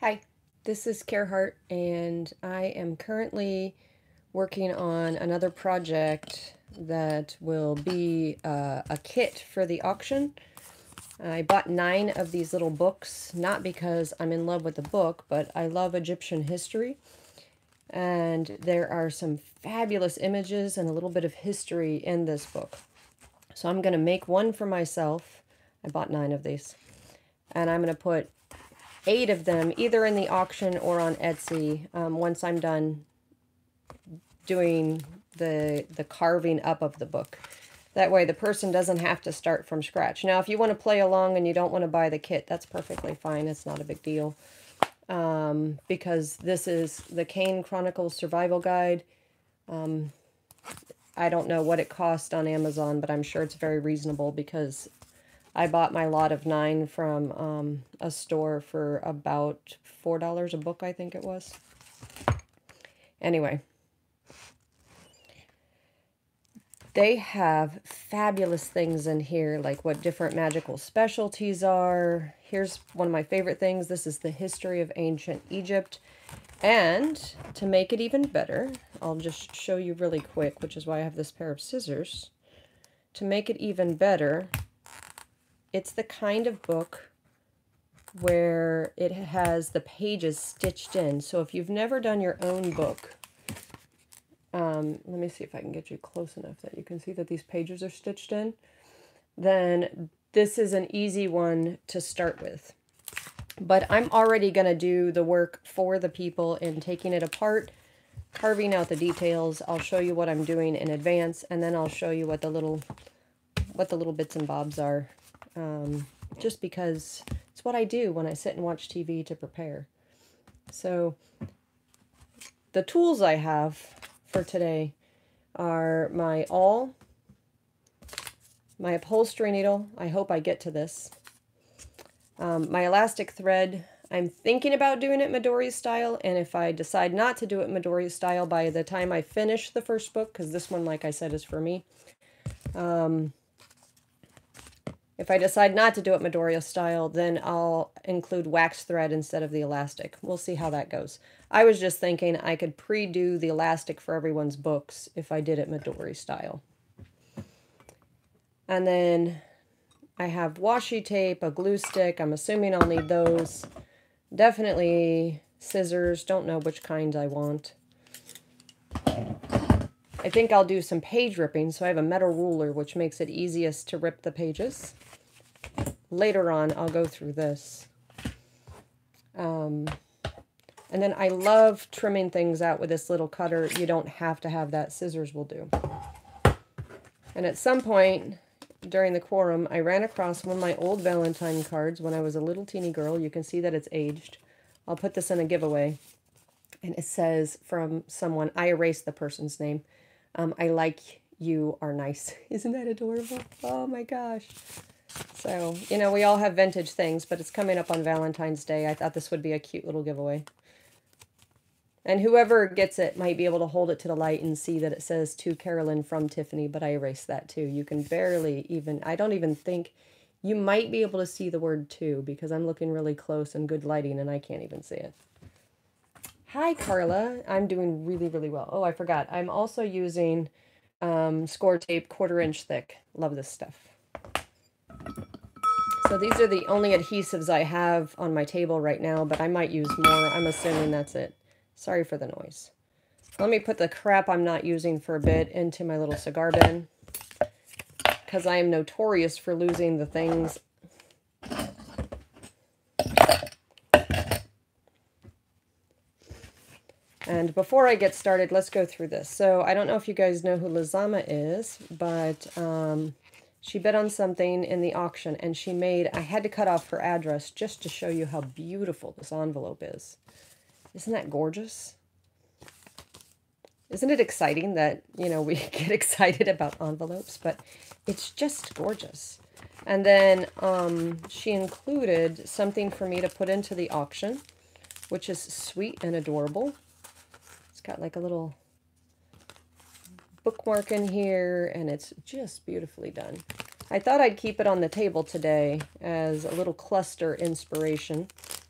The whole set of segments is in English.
Hi, this is Hart, and I am currently working on another project that will be a kit for the auction. I bought 9 of these little books, not because I'm in love with the book, but I love Egyptian history. And there are some fabulous images and a little bit of history in this book. So I'm going to make one for myself. I bought 9 of these. And I'm going to put 8 of them either in the auction or on Etsy once I'm done doing the carving up of the book. That way the person doesn't have to start from scratch. Now, if you want to play along and you don't want to buy the kit, that's perfectly fine. It's not a big deal. Because this is the Kane Chronicles Survival Guide. I don't know what it cost on Amazon, but I'm sure it's very reasonable because I bought my lot of 9 from a store for about $4 a book, I think it was. Anyway, they have fabulous things in here, like what different magical specialties are. Here's one of my favorite things. This is the history of ancient Egypt. And to make it even better, I'll just show you really quick, which is why I have this pair of scissors. To make it even better, it's the kind of book where it has the pages stitched in. So if you've never done your own book, let me see if I can get you close enough that you can see that these pages are stitched in, then this is an easy one to start with. But I'm already going to do the work for the people in taking it apart, carving out the details. I'll show you what I'm doing in advance, and then I'll show you what the little bits and bobs are. Just because it's what I do when I sit and watch TV to prepare. So the tools I have for today are my awl, my upholstery needle. I hope I get to this. My elastic thread. I'm thinking about doing it Midori style, and if I decide not to do it Midori style by the time I finish the first book, because this one, like I said, is for me. If I decide not to do it Midori style, then I'll include wax thread instead of the elastic. We'll see how that goes. I was just thinking I could pre-do the elastic for everyone's books if I did it Midori style. And then I have washi tape, a glue stick. I'm assuming I'll need those. Definitely scissors. Don't know which kinds I want. I think I'll do some page ripping, so I have a metal ruler, which makes it easiest to rip the pages. Later on, I'll go through this. And then I love trimming things out with this little cutter. You don't have to have that. Scissors will do. And at some point during the quorum, I ran across one of my old Valentine cards when I was a little teeny girl. You can see that it's aged. I'll put this in a giveaway. And it says from someone, I erased the person's name, I like you are nice. Isn't that adorable? Oh my gosh. So, you know, we all have vintage things, but it's coming up on Valentine's Day. I thought this would be a cute little giveaway. And whoever gets it might be able to hold it to the light and see that it says to Carolyn from Tiffany, but I erased that too. You can barely even, I don't even think, you might be able to see the word to because I'm looking really close and good lighting and I can't even see it. Hi, Carla. I'm doing really, really well. Oh, I forgot. I'm also using score tape 1/4 inch thick. Love this stuff. So these are the only adhesives I have on my table right now, but I might use more. I'm assuming that's it. Sorry for the noise. Let me put the crap I'm not using for a bit into my little cigar bin, because I am notorious for losing the things. And before I get started, let's go through this. So I don't know if you guys know who Lizama is, but she bid on something in the auction, and she made, I had to cut off her address just to show you how beautiful this envelope is. Isn't that gorgeous? Isn't it exciting that, you know, we get excited about envelopes, but it's just gorgeous. And then she included something for me to put into the auction, which is sweet and adorable. It's got like a little bookmark in here, and it's just beautifully done. I thought I'd keep it on the table today as a little cluster inspiration.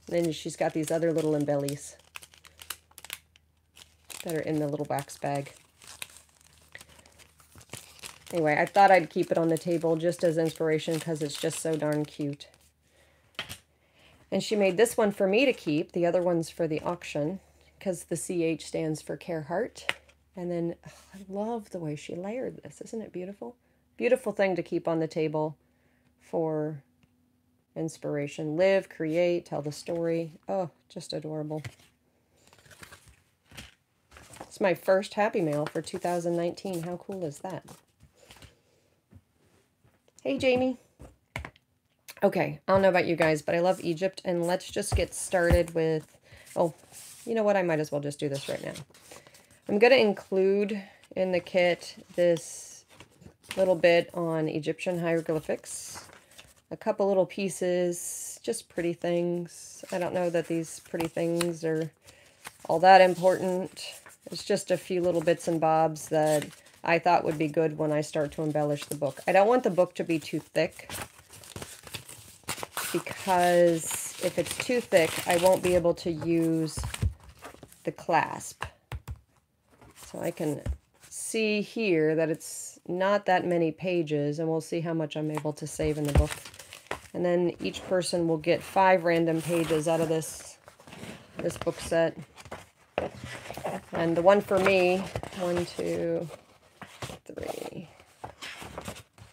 Then she's got these other little embellies that are in the little wax bag. Anyway, I thought I'd keep it on the table just as inspiration because it's just so darn cute. And she made this one for me to keep. The other one's for the auction because the CH stands for Hart. And then I love the way she layered this. Isn't it beautiful? Beautiful thing to keep on the table for inspiration. Live, create, tell the story. Oh, just adorable. It's my first Happy Mail for 2019. How cool is that? Hey, Jamie. Okay, I don't know about you guys, but I love Egypt, and let's just get started with... Oh, you know what? I might as well just do this right now. I'm going to include in the kit this little bit on Egyptian hieroglyphics. A couple little pieces, just pretty things. I don't know that these pretty things are all that important. It's just a few little bits and bobs that I thought would be good when I start to embellish the book. I don't want the book to be too thick, because if it's too thick, I won't be able to use the clasp. So I can see here that it's not that many pages, and we'll see how much I'm able to save in the book. And then each person will get 5 random pages out of this book set. And the one for me, 1, 2, 3,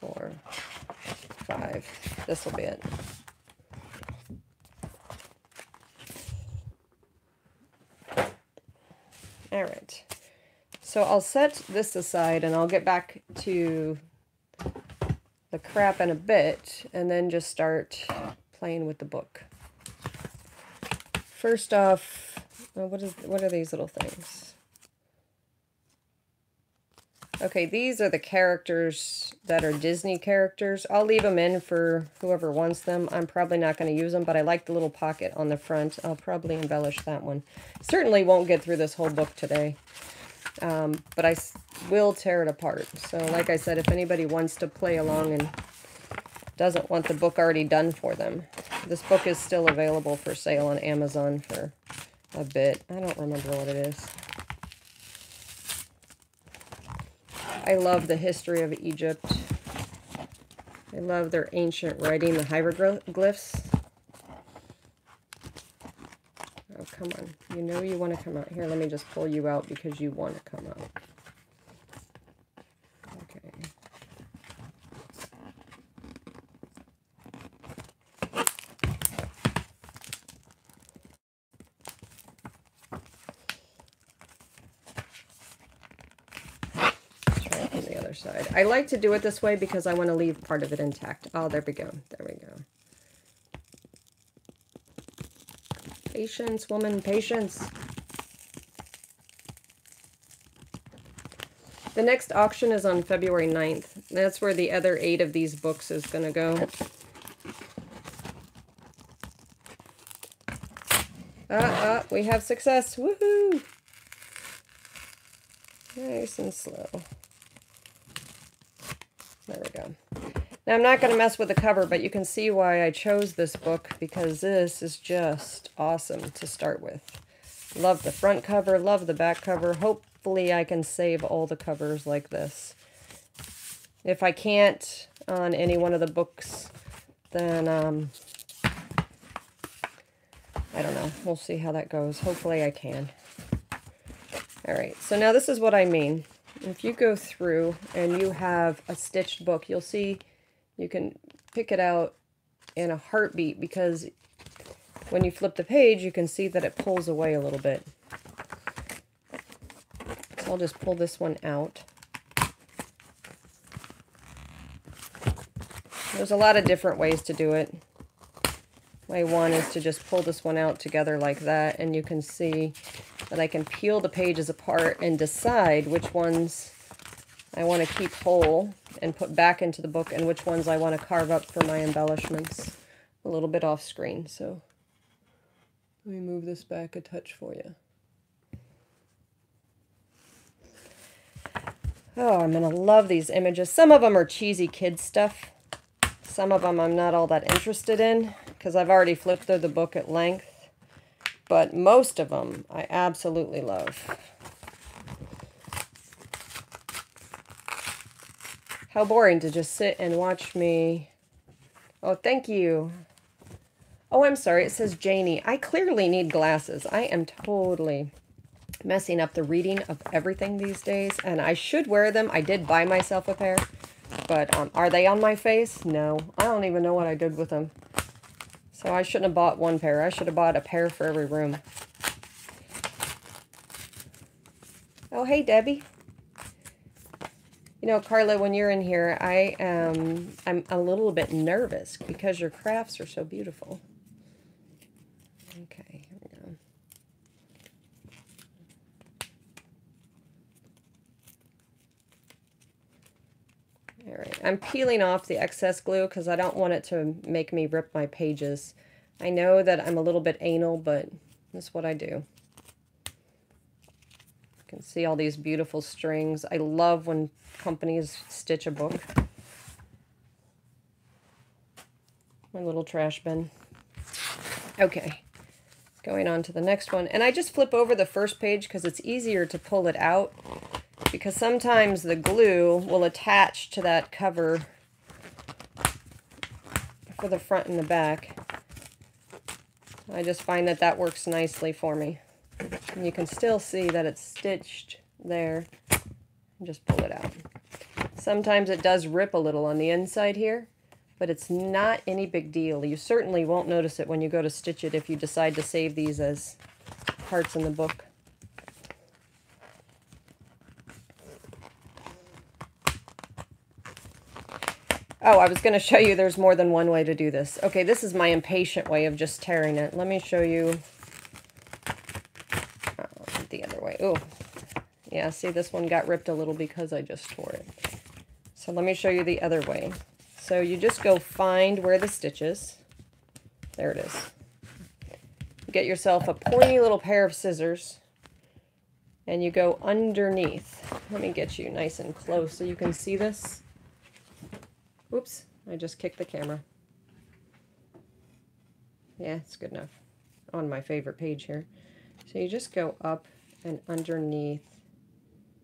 4, 5. This will be it. All right. So I'll set this aside and I'll get back to the crap in a bit and then just start playing with the book. First off, what are these little things? Okay, these are the characters that are Disney characters. I'll leave them in for whoever wants them. I'm probably not going to use them, but I like the little pocket on the front. I'll probably embellish that one. Certainly won't get through this whole book today, but I will tear it apart. So like I said, if anybody wants to play along and doesn't want the book already done for them, this book is still available for sale on Amazon for a bit. I don't remember what it is. I love the history of Egypt. I love their ancient writing, the hieroglyphs. Oh, come on. You know you want to come out. Here, let me just pull you out because you want to come out. Okay. Side. I like to do it this way because I want to leave part of it intact. Oh, there we go. There we go. Patience, woman, patience. The next auction is on February 9th. That's where the other 8 of these books is going to go. We have success. Woohoo! Nice and slow. There we go. Now, I'm not going to mess with the cover, but you can see why I chose this book, because this is just awesome to start with. Love the front cover, love the back cover. Hopefully I can save all the covers like this. If I can't on any one of the books, then, I don't know. We'll see how that goes. Hopefully I can. All right, so now this is what I mean. If you go through and you have a stitched book, you'll see you can pick it out in a heartbeat, because when you flip the page, you can see that it pulls away a little bit. So I'll just pull this one out. There's a lot of different ways to do it. Way one is to just pull this one out together like that, and you can see that I can peel the pages apart and decide which ones I want to keep whole and put back into the book and which ones I want to carve up for my embellishments. A little bit off screen, so let me move this back a touch for you. Oh, I'm going to love these images. Some of them are cheesy kid stuff. Some of them I'm not all that interested in because I've already flipped through the book at length. but most of them I absolutely love. How boring to just sit and watch me. Oh, thank you. Oh, I'm sorry. It says Janie. I clearly need glasses. I am totally messing up the reading of everything these days, and I should wear them. I did buy myself a pair, but are they on my face? No. I don't even know what I did with them. So I shouldn't have bought one pair. I should have bought a pair for every room. Oh, hey, Debbie. You know, Carla, when you're in here, I'm a little bit nervous because your crafts are so beautiful. Okay, here we go. All right, I'm peeling off the excess glue because I don't want it to make me rip my pages. I know that I'm a little bit anal, but that's what I do. You can see all these beautiful strings. I love when companies stitch a book. My little trash bin. Okay, going on to the next one. And I just flip over the first page because it's easier to pull it out, because sometimes the glue will attach to that cover for the front and the back. I just find that that works nicely for me. And you can still see that it's stitched there. Just pull it out. Sometimes it does rip a little on the inside here, but it's not any big deal. You certainly won't notice it when you go to stitch it if you decide to save these as parts in the book. Oh, I was going to show you there's more than one way to do this. Okay, this is my impatient way of just tearing it. Let me show you the other way. Oh, yeah, see, this one got ripped a little because I just tore it. So let me show you the other way. So you just go find where the stitch is. There it is. You get yourself a pointy little pair of scissors, and you go underneath. Let me get you nice and close so you can see this. Oops, I just kicked the camera. Yeah, it's good enough. On my favorite page here. So you just go up and underneath.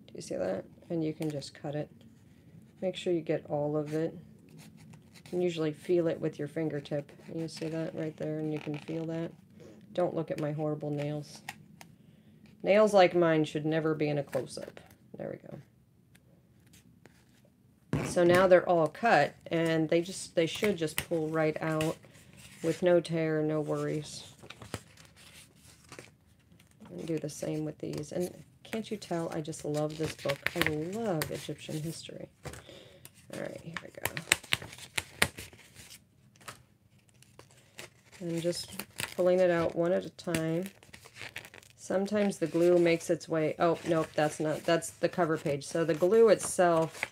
Do you see that? And you can just cut it. Make sure you get all of it. You can usually feel it with your fingertip. You see that right there, and you can feel that. Don't look at my horrible nails. Nails like mine should never be in a close-up. There we go. So now they're all cut, and they should just pull right out with no tear, no worries. And do the same with these. And can't you tell I just love this book? I love Egyptian history. All right, here we go. And just pulling it out one at a time. Sometimes the glue makes its way. Oh, nope, that's the cover page. So the glue itself,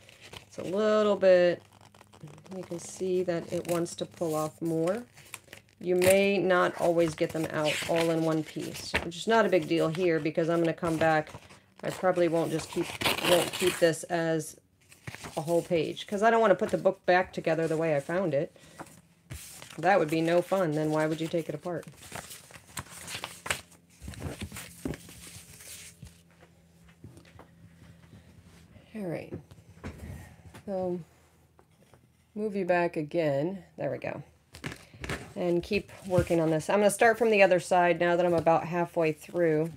it's a little bit, you can see that it wants to pull off more. You may not always get them out all in one piece, which is not a big deal here because I'm going to come back. I probably won't keep this as a whole page because I don't want to put the book back together the way I found it. That would be no fun. Then why would you take it apart? All right. So move you back again. There we go. And keep working on this. I'm going to start from the other side now that I'm about halfway through.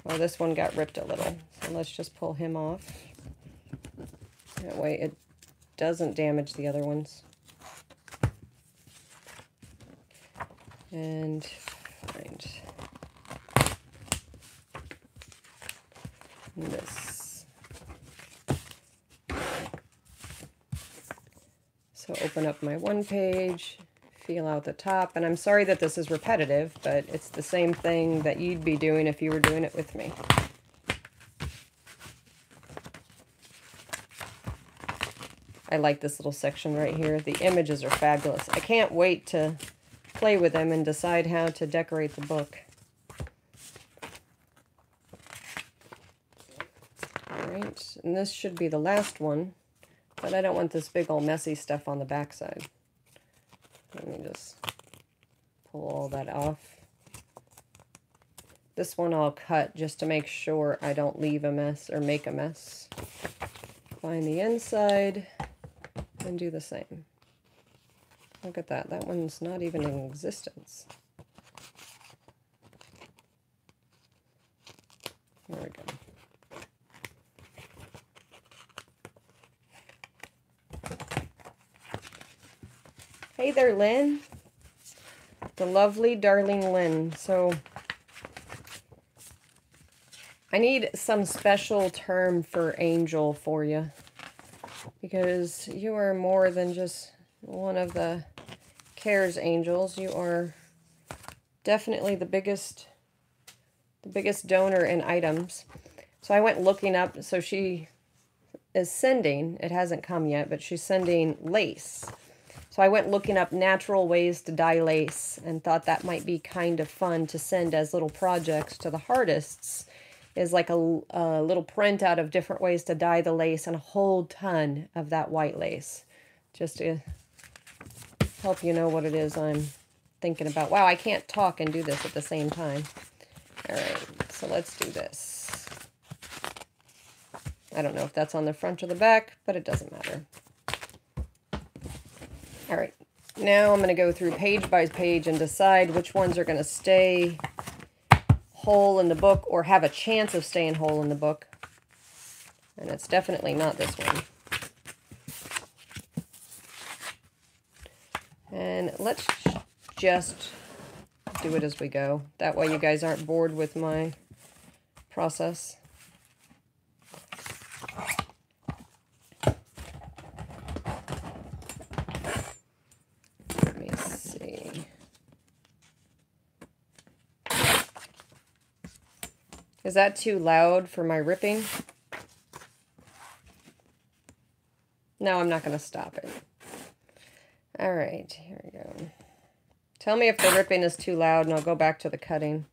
Well, this one got ripped a little. So let's just pull him off. That way it doesn't damage the other ones. And find this. So open up my one page, feel out the top, and I'm sorry that this is repetitive, but it's the same thing that you'd be doing if you were doing it with me. I like this little section right here. The images are fabulous. I can't wait to play with them and decide how to decorate the book. Alright, and this should be the last one, but I don't want this big old messy stuff on the back side. Let me just pull all that off. This one I'll cut just to make sure I don't leave a mess or make a mess. Find the inside and do the same. Look at that. That one's not even in existence. There we go. Hey there, Lynn. The lovely, darling Lynn. So, I need some special term for angel for you, because you are more than just one of the CARES angels. You are definitely the biggest donor in items. So I went looking up. So she is sending, it hasn't come yet, but she's sending lace. So I went looking up natural ways to dye lace and thought that might be kind of fun to send as little projects to the Hartists. Is like a little printout of different ways to dye the lace and a whole ton of that white lace. Just to help you know what it is I'm thinking about. Wow, I can't talk and do this at the same time. All right, so let's do this. I don't know if that's on the front or the back, but it doesn't matter. All right, now I'm going to go through page by page and decide which ones are going to stay whole in the book or have a chance of staying whole in the book. And it's definitely not this one. And let's just do it as we go. That way you guys aren't bored with my process. Let me see. Is that too loud for my ripping? No, I'm not going to stop it. All right, here we go. Tell me if the ripping is too loud and I'll go back to the cutting.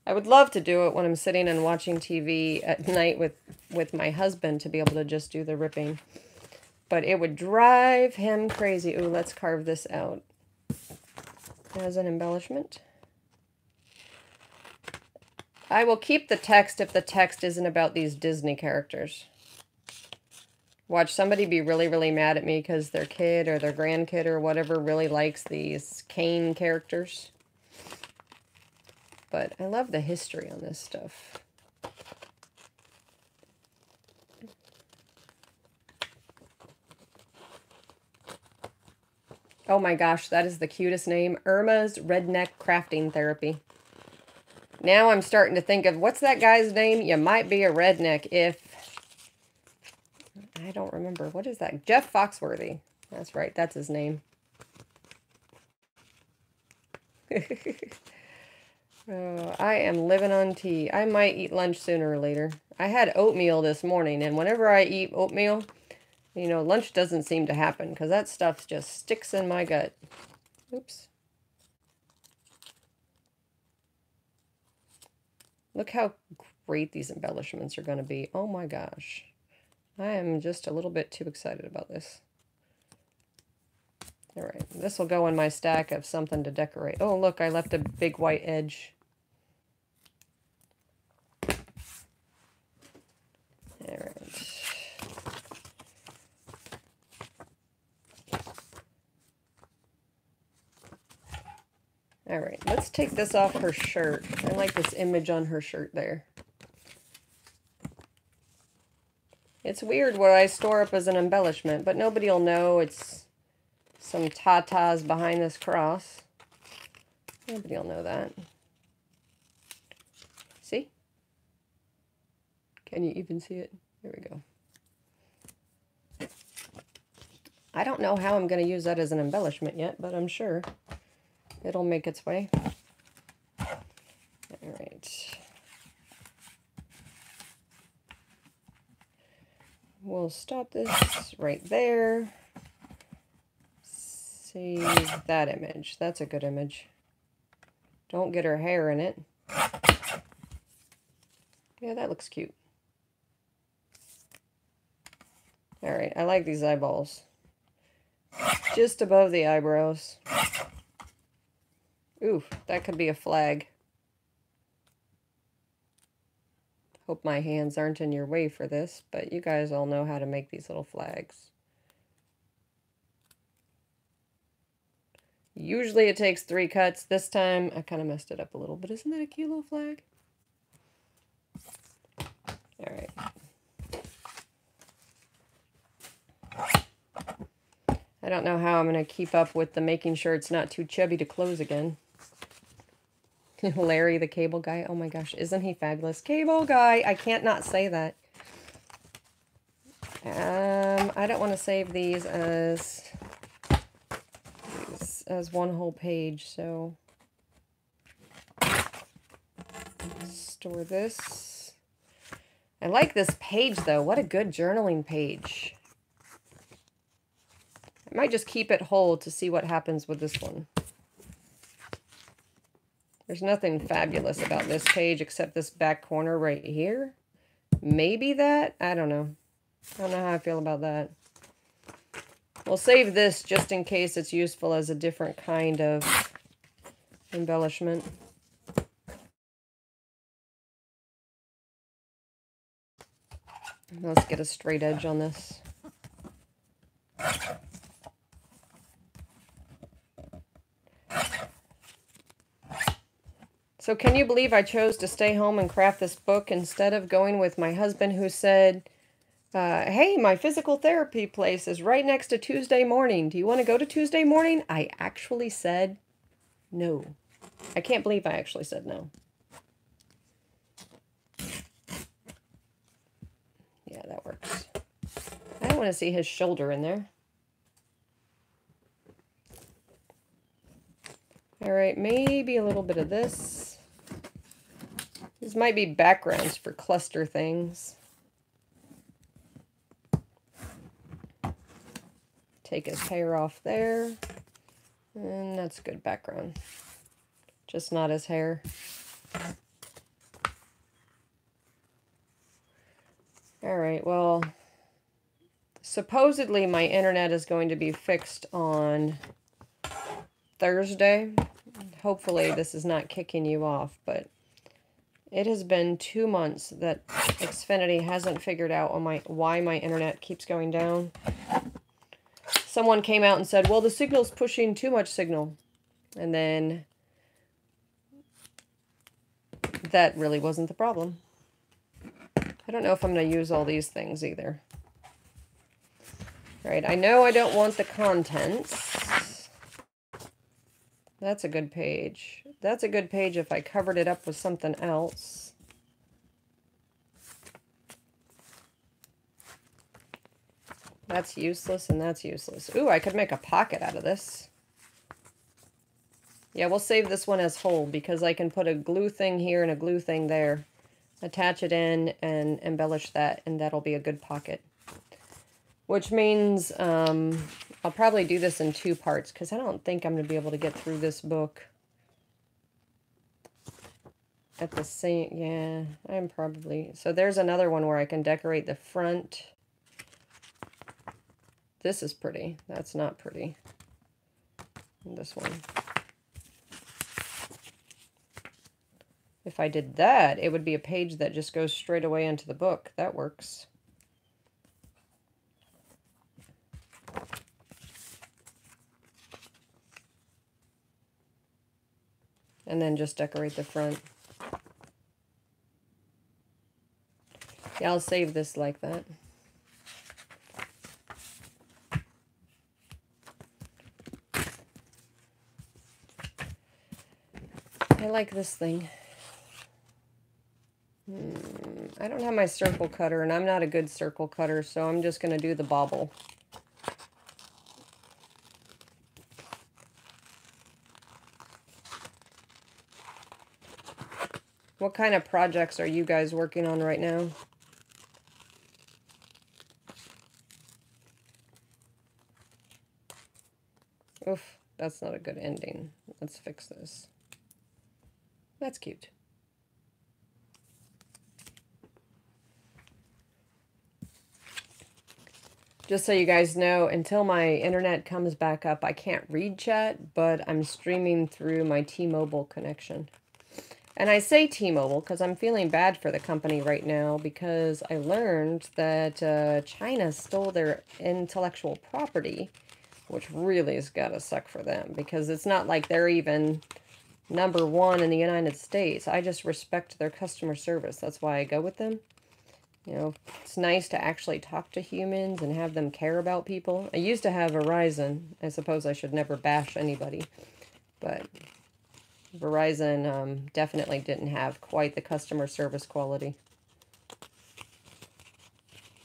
I would love to do it when I'm sitting and watching TV at night with my husband to be able to just do the ripping. But it would drive him crazy. Ooh, let's carve this out as an embellishment. I will keep the text if the text isn't about these Disney characters. Watch somebody be really, really mad at me because their kid or their grandkid or whatever really likes these cane characters. But I love the history on this stuff. Oh my gosh, that is the cutest name. Irma's Redneck Crafting Therapy. Now I'm starting to think of, what's that guy's name? You might be a redneck if... I don't remember. What is that? Jeff Foxworthy. That's right. That's his name. Oh, I am living on tea. I might eat lunch sooner or later. I had oatmeal this morning, and whenever I eat oatmeal, you know, lunch doesn't seem to happen because that stuff just sticks in my gut. Oops. Look how great these embellishments are going to be. Oh my gosh. I am just a little bit too excited about this. All right, this will go in my stack of something to decorate. Oh, look, I left a big white edge. All right. All right, let's take this off her shirt. I like this image on her shirt there. It's weird what I store up as an embellishment, but nobody will know it's some tatas behind this cross. Nobody will know that. See? Can you even see it? There we go. I don't know how I'm going to use that as an embellishment yet, but I'm sure it'll make its way. All right. We'll stop this right there. Save that image. That's a good image. Don't get her hair in it. Yeah, that looks cute. All right, I like these eyeballs. Just above the eyebrows. Ooh, that could be a flag. Hope my hands aren't in your way for this, but you guys all know how to make these little flags. Usually it takes 3 cuts. This time I kind of messed it up a little, but isn't that a cute little flag? All right. I don't know how I'm going to keep up with the making sure it's not too chubby to close again. Larry the cable guy. Oh my gosh, isn't he fabulous? Cable guy. I can't not say that. I don't want to save these as one whole page, so store this. I like this page though. What a good journaling page. I might just keep it whole to see what happens with this one. There's nothing fabulous about this page except this back corner right here. Maybe that? I don't know. I don't know how I feel about that. We'll save this just in case it's useful as a different kind of embellishment. Let's get a straight edge on this. So can you believe I chose to stay home and craft this book instead of going with my husband who said, hey, my physical therapy place is right next to Tuesday morning. Do you want to go to Tuesday morning? I actually said no. I can't believe I actually said no. Yeah, that works. I don't want to see his shoulder in there. All right, maybe a little bit of this. These might be backgrounds for cluster things. Take his hair off there. And that's a good background. Just not his hair. Alright, well, supposedly my internet is going to be fixed on Thursday. Hopefully this is not kicking you off, but it has been 2 months that Xfinity hasn't figured out on why my internet keeps going down. Someone came out and said, well, the signal's pushing too much signal. And then that really wasn't the problem. I don't know if I'm going to use all these things either. All right, I know I don't want the contents. That's a good page. That's a good page if I covered it up with something else. That's useless and that's useless. Ooh, I could make a pocket out of this. Yeah, we'll save this one as whole because I can put a glue thing here and a glue thing there. Attach it in and embellish that, and that'll be a good pocket. Which means I'll probably do this in 2 parts because I don't think I'm going to be able to get through this book at the same... Yeah, I'm probably... So there's another one where I can decorate the front. This is pretty. That's not pretty. And this one. If I did that, it would be a page that just goes straight away into the book. That works. And then just decorate the front. Yeah, I'll save this like that. I like this thing. I don't have my circle cutter, and I'm not a good circle cutter, so I'm just going to do the bobble. What kind of projects are you guys working on right now? Oof, that's not a good ending. Let's fix this. That's cute. Just so you guys know, until my internet comes back up, I can't read chat, but I'm streaming through my T-Mobile connection. And I say T-Mobile because I'm feeling bad for the company right now because I learned that China stole their intellectual property, which really has got to suck for them because it's not like they're even #1 in the United States. I just respect their customer service. That's why I go with them. You know, it's nice to actually talk to humans and have them care about people. I used to have Verizon. I suppose I should never bash anybody, but Verizon definitely didn't have quite the customer service quality.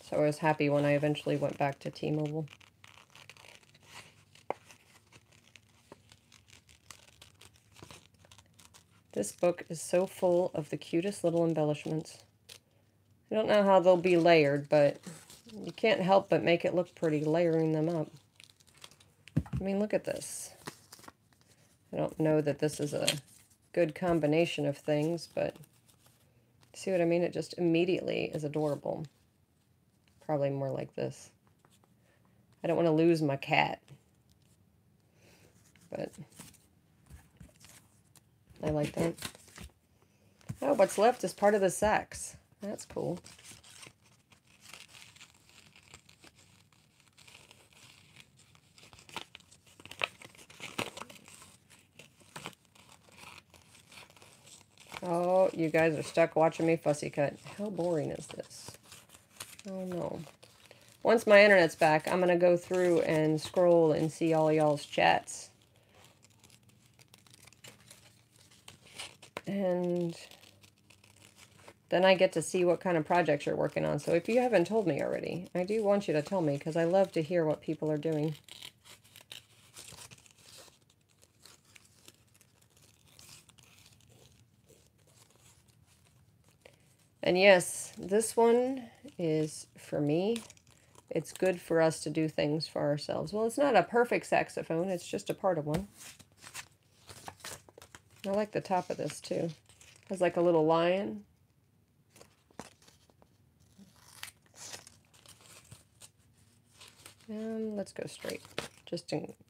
So I was happy when I eventually went back to T-Mobile. This book is so full of the cutest little embellishments. I don't know how they'll be layered, but you can't help but make it look pretty layering them up. I mean, look at this. I don't know that this is a good combination of things, but see what I mean? It just immediately is adorable. Probably more like this. I don't want to lose my cat, but I like that. Oh, what's left is part of the sacks. That's cool. Oh, you guys are stuck watching me fussy cut. How boring is this? Oh no. Once my internet's back, I'm going to go through and scroll and see all y'all's chats. And then I get to see what kind of projects you're working on. So if you haven't told me already, I do want you to tell me because I love to hear what people are doing. And yes, this one is for me. It's good for us to do things for ourselves. Well, it's not a perfect saxophone. It's just a part of one. I like the top of this too. It has like a little lion. And let's go straight.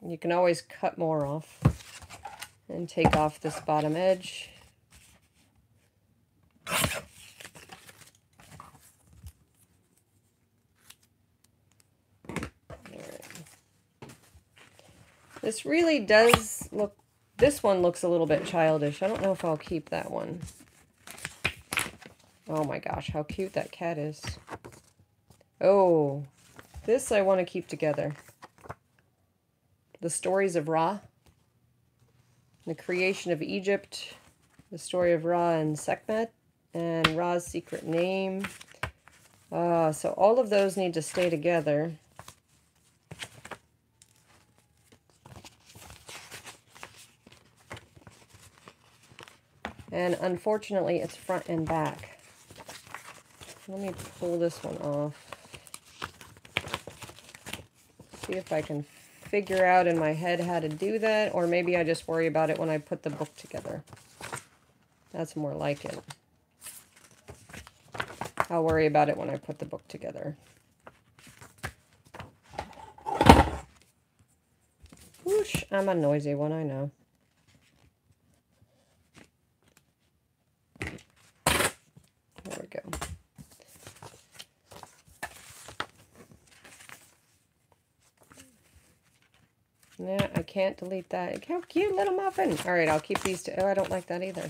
You can always cut more off and take off this bottom edge. This really does look, this one looks a little bit childish. I don't know if I'll keep that one. Oh my gosh, how cute that cat is. Oh, this I want to keep together. The stories of Ra. The creation of Egypt. The story of Ra and Sekhmet. And Ra's secret name. So all of those need to stay together. And unfortunately, it's front and back. Let me pull this one off. See if I can figure out in my head how to do that, or maybe I just worry about it when I put the book together. That's more like it. I'll worry about it when I put the book together. Whoosh, I'm a noisy one, I know. There we go. Yeah, I can't delete that. How cute, little muffin. All right, I'll keep these two. Oh, I don't like that either.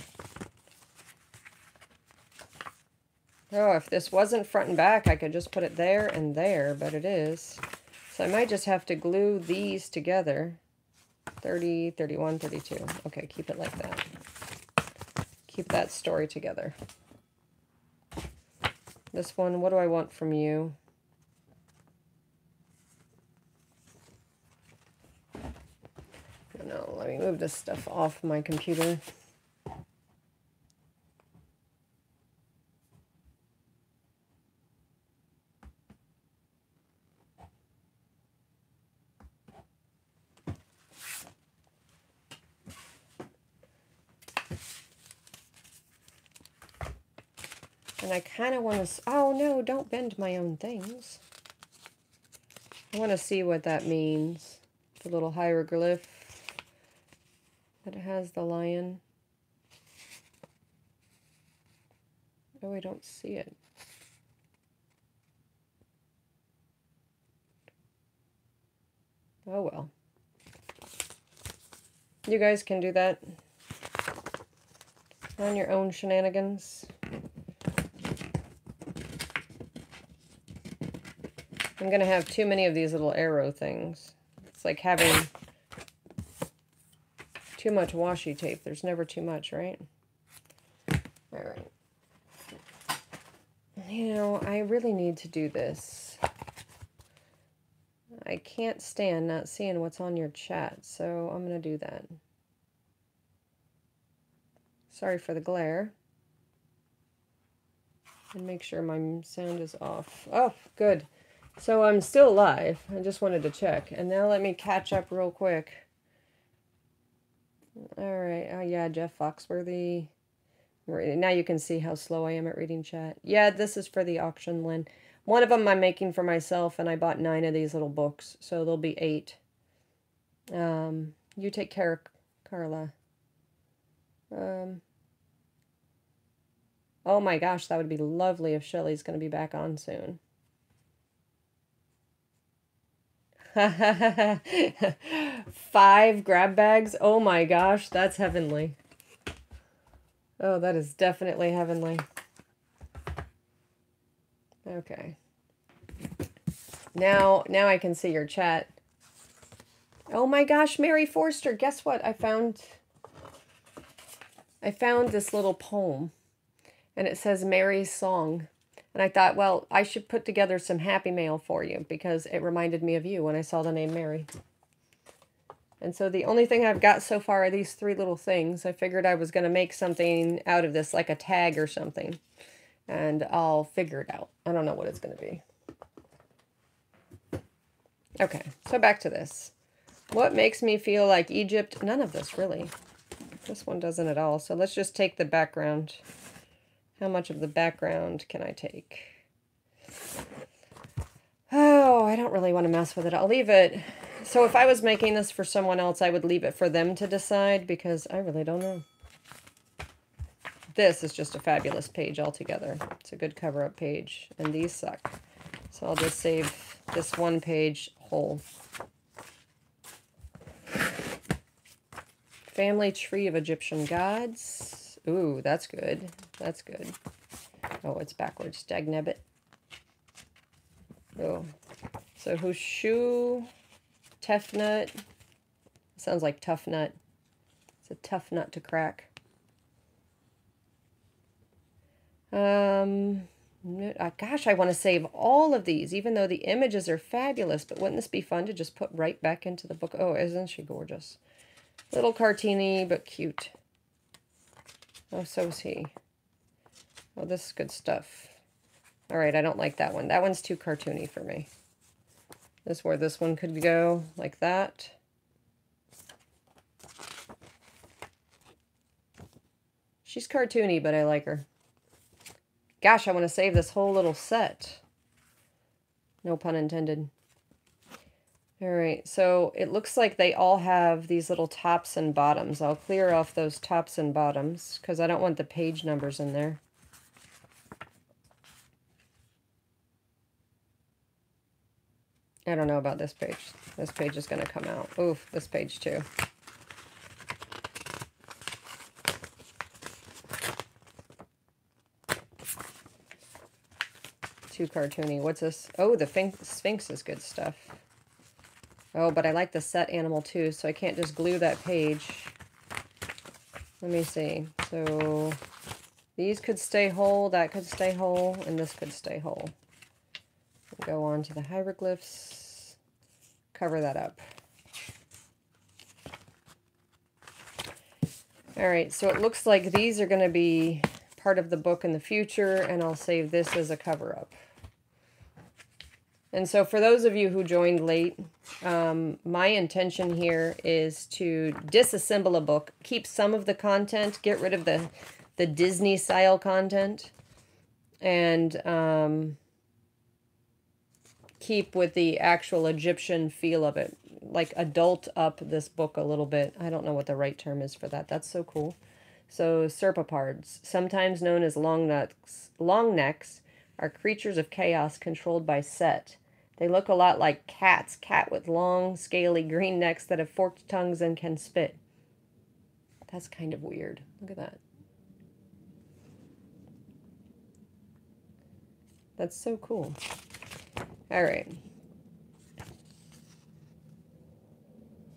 Oh, if this wasn't front and back, I could just put it there and there, but it is. So I might just have to glue these together. 30, 31, 32. Okay, keep it like that. Keep that story together. This one, what do I want from you? No, let me move this stuff off my computer. And I kind of want to... Oh, no, don't bend my own things. I want to see what that means. The little hieroglyph that has the lion. Oh, I don't see it. Oh well. You guys can do that on your own shenanigans. I'm going to have too many of these little arrow things. It's like having too much washi tape. There's never too much, right? All right. You know, I really need to do this. I can't stand not seeing what's on your chat, so I'm going to do that. Sorry for the glare. And make sure my sound is off. Oh, good. So I'm still live. I just wanted to check. And now let me catch up real quick. All right. Oh, yeah, Jeff Foxworthy. Now you can see how slow I am at reading chat. Yeah, this is for the auction, Lynn. One of them I'm making for myself, and I bought 9 of these little books, so there'll be 8. You take care, Carla. Oh my gosh, that would be lovely if Shelly's going to be back on soon. 5 grab bags? Oh my gosh, that's heavenly. Oh, that is definitely heavenly. Okay. Now I can see your chat. Oh my gosh, Mary Forster, guess what? I found this little poem, and it says Mary's Song. And I thought, well, I should put together some happy mail for you because it reminded me of you when I saw the name Mary. And so the only thing I've got so far are these 3 little things. I figured I was going to make something out of this, like a tag or something. And I'll figure it out. I don't know what it's going to be. Okay, so back to this. What makes me feel like Egypt? None of this, really. This one doesn't at all. So let's just take the background. How much of the background can I take? Oh, I don't really want to mess with it. I'll leave it. So if I was making this for someone else, I would leave it for them to decide because I really don't know. This is just a fabulous page altogether. It's a good cover-up page, and these suck. So I'll just save this one page whole. Family Tree of Egyptian Gods. Ooh, that's good. That's good. Oh, it's backwards. Dagnabbit. Oh. So Hushu, Tefnut. Sounds like tough nut. It's a tough nut to crack. Gosh, I want to save all of these, even though the images are fabulous. But wouldn't this be fun to just put right back into the book? Oh, isn't she gorgeous? Little cartoony, but cute. Oh, so is he. Oh, this is good stuff. All right, I don't like that one. That one's too cartoony for me. This is where this one could go, like that. She's cartoony, but I like her. Gosh, I want to save this whole little set. No pun intended. All right, so it looks like they all have these little tops and bottoms. I'll clear off those tops and bottoms because I don't want the page numbers in there. I don't know about this page. This page is going to come out. Oof, this page too. Too cartoony. What's this? Oh, the Sphinx is good stuff. Oh, but I like the set animal too, so I can't just glue that page. Let me see. So these could stay whole, that could stay whole, and this could stay whole. Go on to the hieroglyphs. Cover that up. All right, so it looks like these are going to be part of the book in the future, and I'll save this as a cover-up. And so for those of you who joined late, my intention here is to disassemble a book, keep some of the content, get rid of the Disney-style content, and keep with the actual Egyptian feel of it. Like adult up this book a little bit. I don't know what the right term is for that. That's so cool. So serpopards, sometimes known as long necks, are creatures of chaos controlled by Set. They look a lot like cats, cat with long, scaly green necks that have forked tongues and can spit. That's kind of weird. Look at that. That's so cool. All right.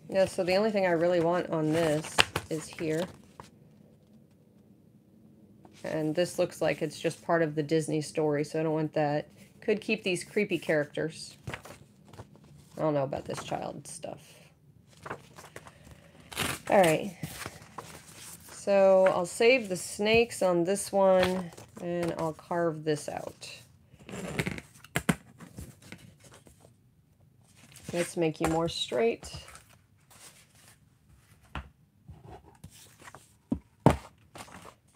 Yeah, so the only thing I really want on this is here. And this looks like it's just part of the Disney story, so I don't want that. Could keep these creepy characters. I don't know about this child stuff. Alright. So I'll save the snakes on this one, and I'll carve this out. Let's make you more straight.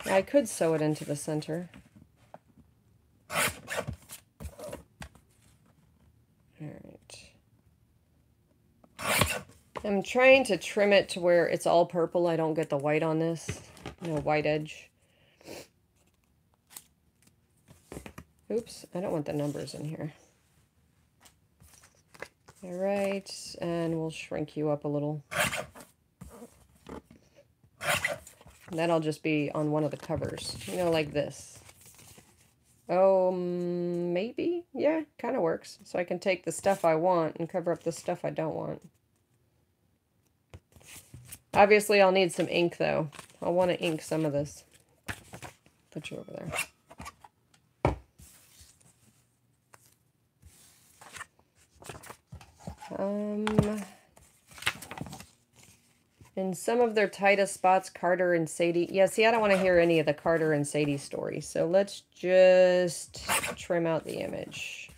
I could sew it into the center. Alright. I'm trying to trim it to where it's all purple. I don't get the white on this. No white edge. Oops, I don't want the numbers in here. Alright, and we'll shrink you up a little. That'll just be on one of the covers, you know, like this. Oh, maybe? Yeah, kind of works. So I can take the stuff I want and cover up the stuff I don't want. Obviously, I'll need some ink, though. I'll want to ink some of this. Put you over there. In some of their tightest spots, Carter and Sadie... Yeah, see, I don't want to hear any of the Carter and Sadie stories. So let's just trim out the image.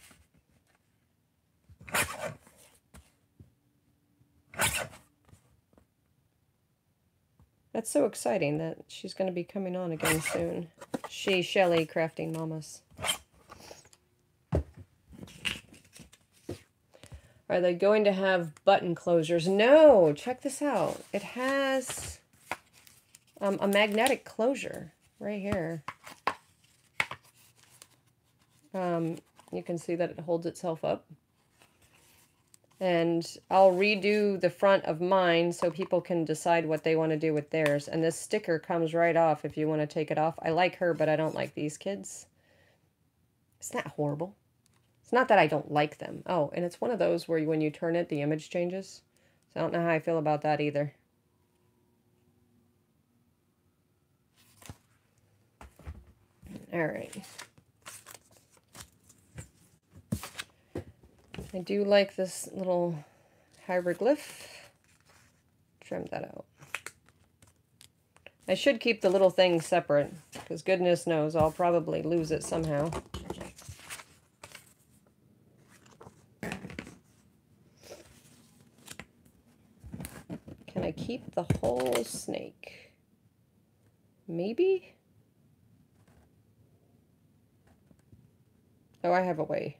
That's so exciting that she's going to be coming on again soon. Shelley, Crafting Mamas. Are they going to have button closures? No! Check this out. It has a magnetic closure right here. You can see that it holds itself up. And I'll redo the front of mine so people can decide what they want to do with theirs. And this sticker comes right off if you want to take it off. I like her, but I don't like these kids. Isn't that horrible? It's not that I don't like them. Oh, and it's one of those where when you turn it, the image changes. So I don't know how I feel about that either. All right. I do like this little hieroglyph. Trim that out. I should keep the little thing separate, because goodness knows I'll probably lose it somehow. Can I keep the whole snake? Maybe? Oh, I have a way.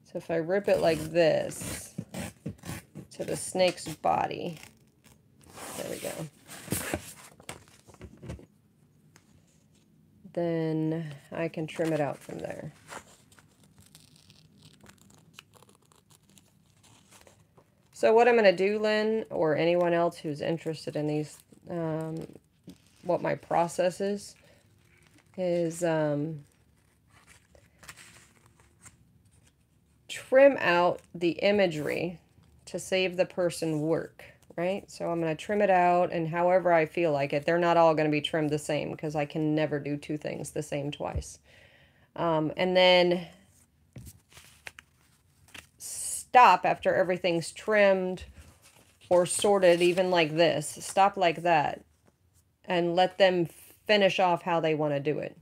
So if I rip it like this to the snake's body, there we go. Then I can trim it out from there. So what I'm going to do, Lynn, or anyone else who's interested in these, what my process is trim out the imagery to save the person work, right? So I'm going to trim it out, and however I feel like it. They're not all going to be trimmed the same, because I can never do two things the same twice. And then stop after everything's trimmed or sorted, even like this. Stop like that and let them finish off how they want to do it.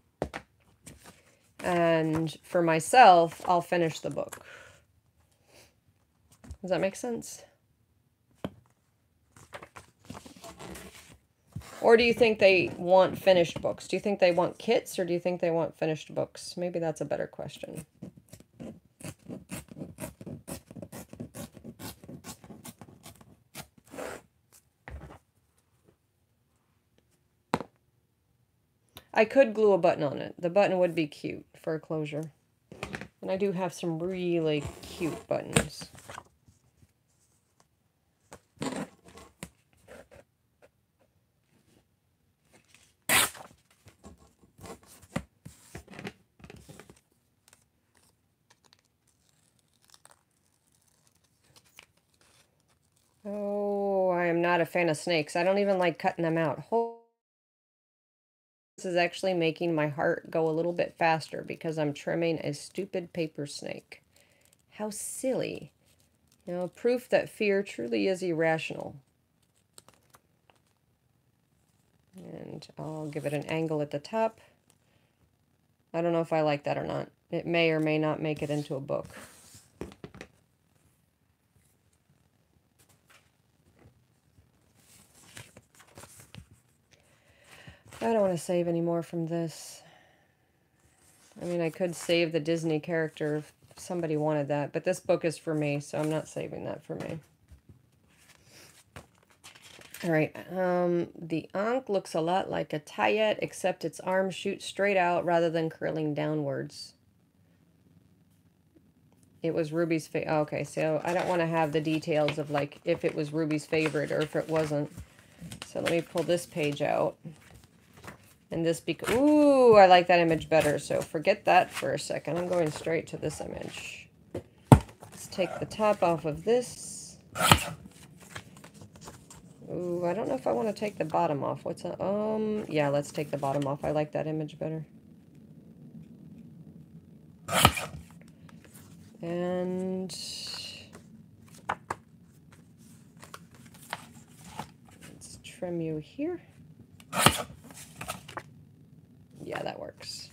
And for myself, I'll finish the book. Does that make sense? Or do you think they want finished books? Do you think they want kits, or do you think they want finished books? Maybe that's a better question. I could glue a button on it. The button would be cute for a closure. And I do have some really cute buttons. Oh, I am not a fan of snakes. I don't even like cutting them out. This is actually making my heart go a little bit faster because I'm trimming a stupid paper snake. How silly. You know, proof that fear truly is irrational. And I'll give it an angle at the top. I don't know if I like that or not. It may or may not make it into a book. I don't want to save any more from this. I mean, I could save the Disney character if somebody wanted that, but this book is for me, so I'm not saving that for me. All right, the Ankh looks a lot like a Tayet, except its arms shoot straight out rather than curling downwards. It was Ruby's favorite. Oh, okay, so I don't want to have the details of, like, if it was Ruby's favorite or if it wasn't. So let me pull this page out. And this, ooh, I like that image better, so forget that for a second. I'm going straight to this image. Let's take the top off of this. Ooh, I don't know if I want to take the bottom off. What's that? Yeah, let's take the bottom off. I like that image better. And let's trim you here. Yeah, that works.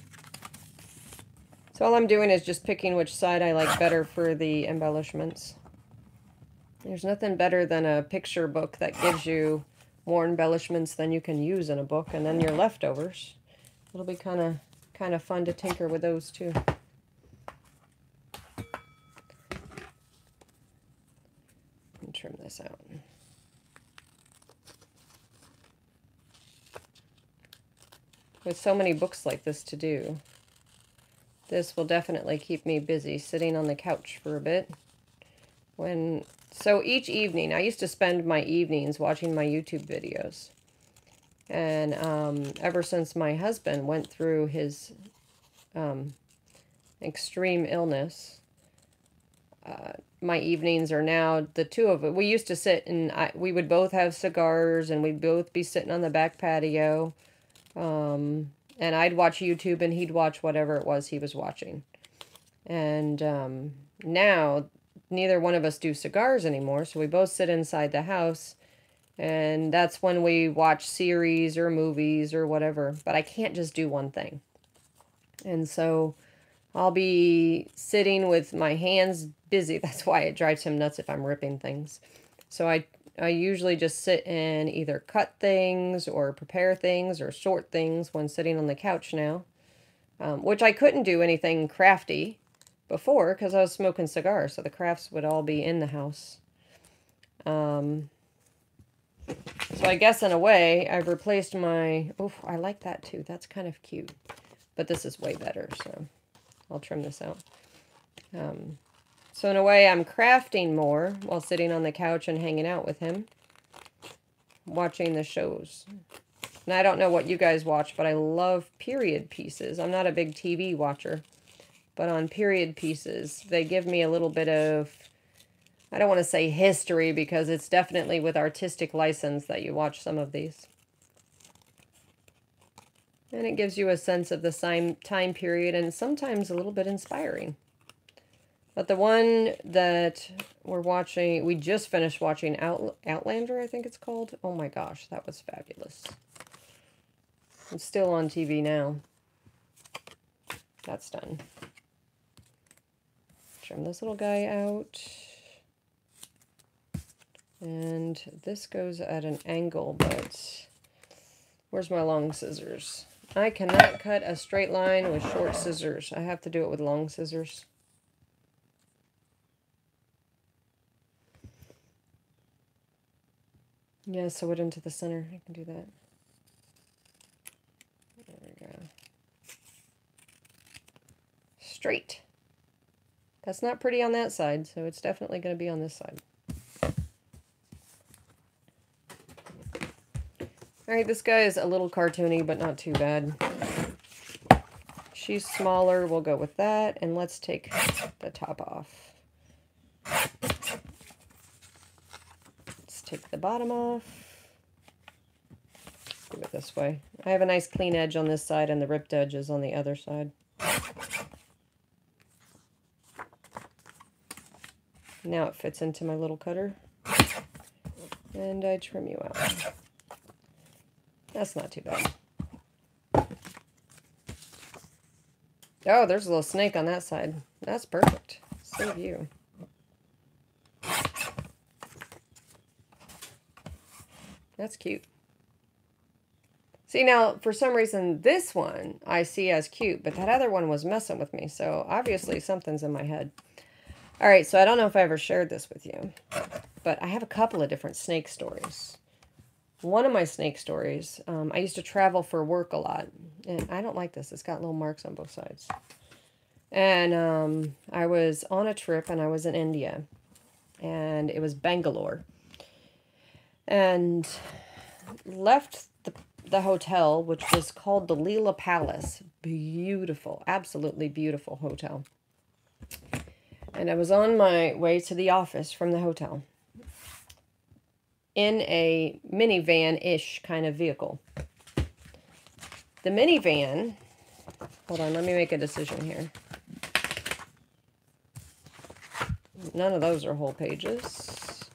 So all I'm doing is just picking which side I like better for the embellishments. There's nothing better than a picture book that gives you more embellishments than you can use in a book, and then your leftovers. It'll be kind of fun to tinker with those too. And trim this out. With so many books like this to do, this will definitely keep me busy sitting on the couch for a bit. So each evening, I used to spend my evenings watching my YouTube videos. And ever since my husband went through his extreme illness, my evenings are now the two of it. We used to sit and we would both have cigars and we'd both be sitting on the back patio. And I'd watch YouTube and he'd watch whatever it was he was watching. And now neither one of us do cigars anymore, so we both sit inside the house, and that's when we watch series or movies or whatever. But I can't just do one thing. And so I'll be sitting with my hands busy. That's why it drives him nuts if I'm ripping things. So I usually just sit and either cut things or prepare things or sort things when sitting on the couch now, which I couldn't do anything crafty before because I was smoking cigars, so the crafts would all be in the house. So I guess in a way I've replaced my, oh, I like that too. That's kind of cute, but this is way better, so I'll trim this out. So in a way I'm crafting more while sitting on the couch and hanging out with him, watching the shows. And I don't know what you guys watch, but I love period pieces. I'm not a big TV watcher, but on period pieces, they give me a little bit of, I don't want to say history, because it's definitely with artistic license that you watch some of these. And it gives you a sense of the same time period and sometimes a little bit inspiring. But the one that we're watching, we just finished watching Outlander, I think it's called. Oh my gosh, that was fabulous. It's still on TV now. That's done. Trim this little guy out. And this goes at an angle, but where's my long scissors? I cannot cut a straight line with short scissors. I have to do it with long scissors. Yeah, sew it into the center. I can do that. There we go. Yeah. Straight. That's not pretty on that side, so it's definitely going to be on this side. Alright, this guy is a little cartoony, but not too bad. She's smaller, we'll go with that, and let's take the top off. Let's take the bottom off. Do it this way. I have a nice clean edge on this side, and the ripped edge is on the other side. Now it fits into my little cutter. And I trim you out. That's not too bad. Oh, there's a little snake on that side. That's perfect. Save you. That's cute. See, now, for some reason, this one I see as cute, but that other one was messing with me, so obviously something's in my head. Alright, so I don't know if I ever shared this with you, but I have a couple of different snake stories. One of my snake stories, I used to travel for work a lot, and I don't like this. It's got little marks on both sides. And I was on a trip, and I was in India, and it was Bangalore. And left the hotel, which was called the Leela Palace. Beautiful, absolutely beautiful hotel. And I was on my way to the office from the hotel in a minivan-ish kind of vehicle. The minivan, hold on, let me make a decision here. None of those are whole pages.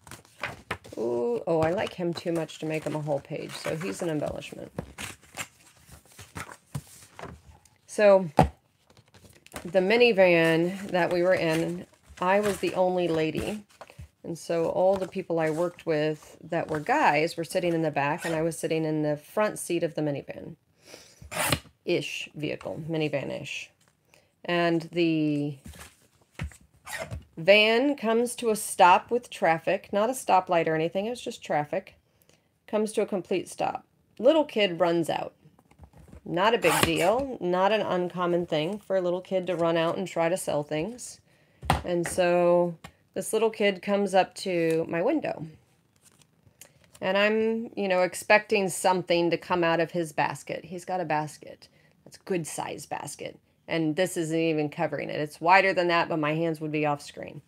Ooh, oh, I like him too much to make him a whole page, so he's an embellishment. So, the minivan that we were in, I was the only lady. And so all the people I worked with that were guys were sitting in the back, and I was sitting in the front seat of the minivan-ish vehicle, minivan-ish. And the van comes to a stop with traffic, not a stoplight or anything, it was just traffic. Comes to a complete stop. Little kid runs out. Not a big deal, not an uncommon thing for a little kid to run out and try to sell things. And so this little kid comes up to my window. And I'm, you know, expecting something to come out of his basket. He's got a basket. That's a good size basket. And this isn't even covering it. It's wider than that, but my hands would be off screen.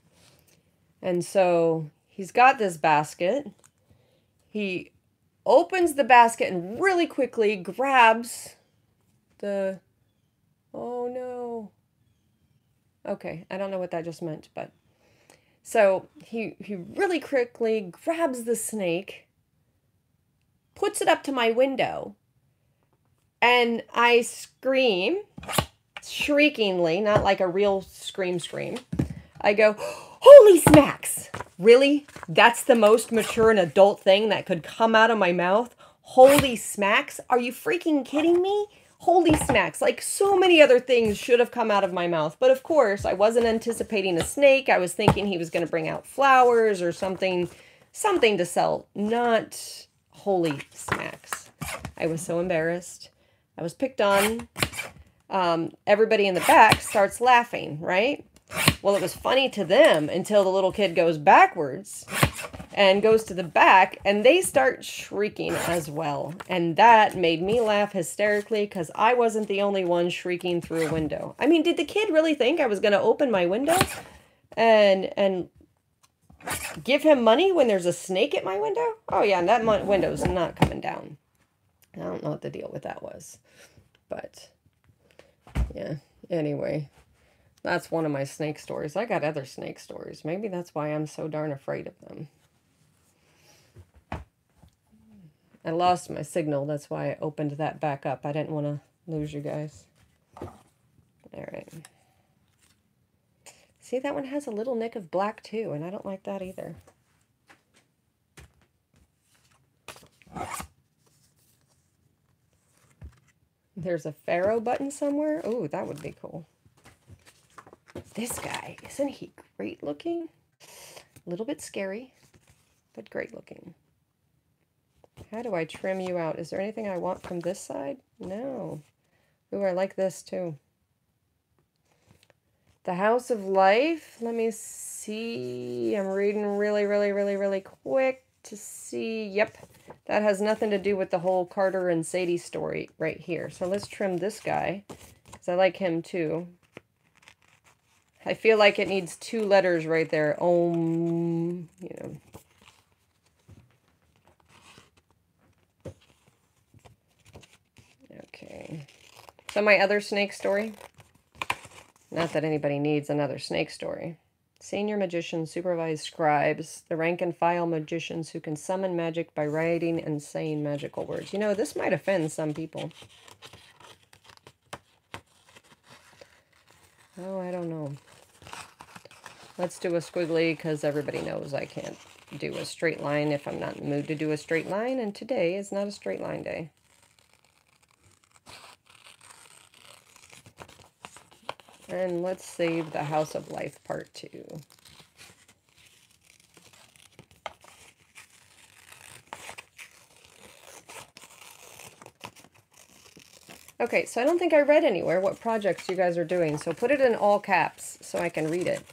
And so he's got this basket. He opens the basket and really quickly grabs the... Oh, no. Okay, I don't know what that just meant, but... So he really quickly grabs the snake, puts it up to my window, and I scream... shriekingly, not like a real scream. I go, holy smacks! Really? That's the most mature and adult thing that could come out of my mouth? Holy smacks? Are you freaking kidding me? Holy smacks. Like so many other things should have come out of my mouth. But of course, I wasn't anticipating a snake. I was thinking he was going to bring out flowers or something to sell. Not holy smacks. I was so embarrassed. I was picked on. Everybody in the back starts laughing, right? Well, it was funny to them until the little kid goes backwards and goes to the back, and they start shrieking as well. And that made me laugh hysterically because I wasn't the only one shrieking through a window. I mean, did the kid really think I was going to open my window and give him money when there's a snake at my window? Oh yeah, and that window's not coming down. I don't know what the deal with that was, but... yeah, anyway, that's one of my snake stories. I got other snake stories. Maybe that's why I'm so darn afraid of them. I lost my signal. That's why I opened that back up. I didn't want to lose you guys. All right. See, that one has a little nick of black too, and I don't like that either. There's a Pharaoh button somewhere. Oh, that would be cool. This guy, isn't he great looking? A little bit scary, but great looking. How do I trim you out? Is there anything I want from this side? No. Ooh, I like this too. The House of Life. Let me see. I'm reading really quick to see. Yep. That has nothing to do with the whole Carter and Sadie story right here. So let's trim this guy, because I like him too. I feel like it needs 2 letters right there. You know. Okay. So my other snake story. Not that anybody needs another snake story. Senior magicians supervise scribes, the rank and file magicians who can summon magic by writing and saying magical words. You know, this might offend some people. Oh, I don't know. Let's do a squiggly, because everybody knows I can't do a straight line if I'm not in the mood to do a straight line, and today is not a straight line day. And let's save the House of Life part 2. Okay, so I don't think I read anywhere what projects you guys are doing, so put it in all caps so I can read it.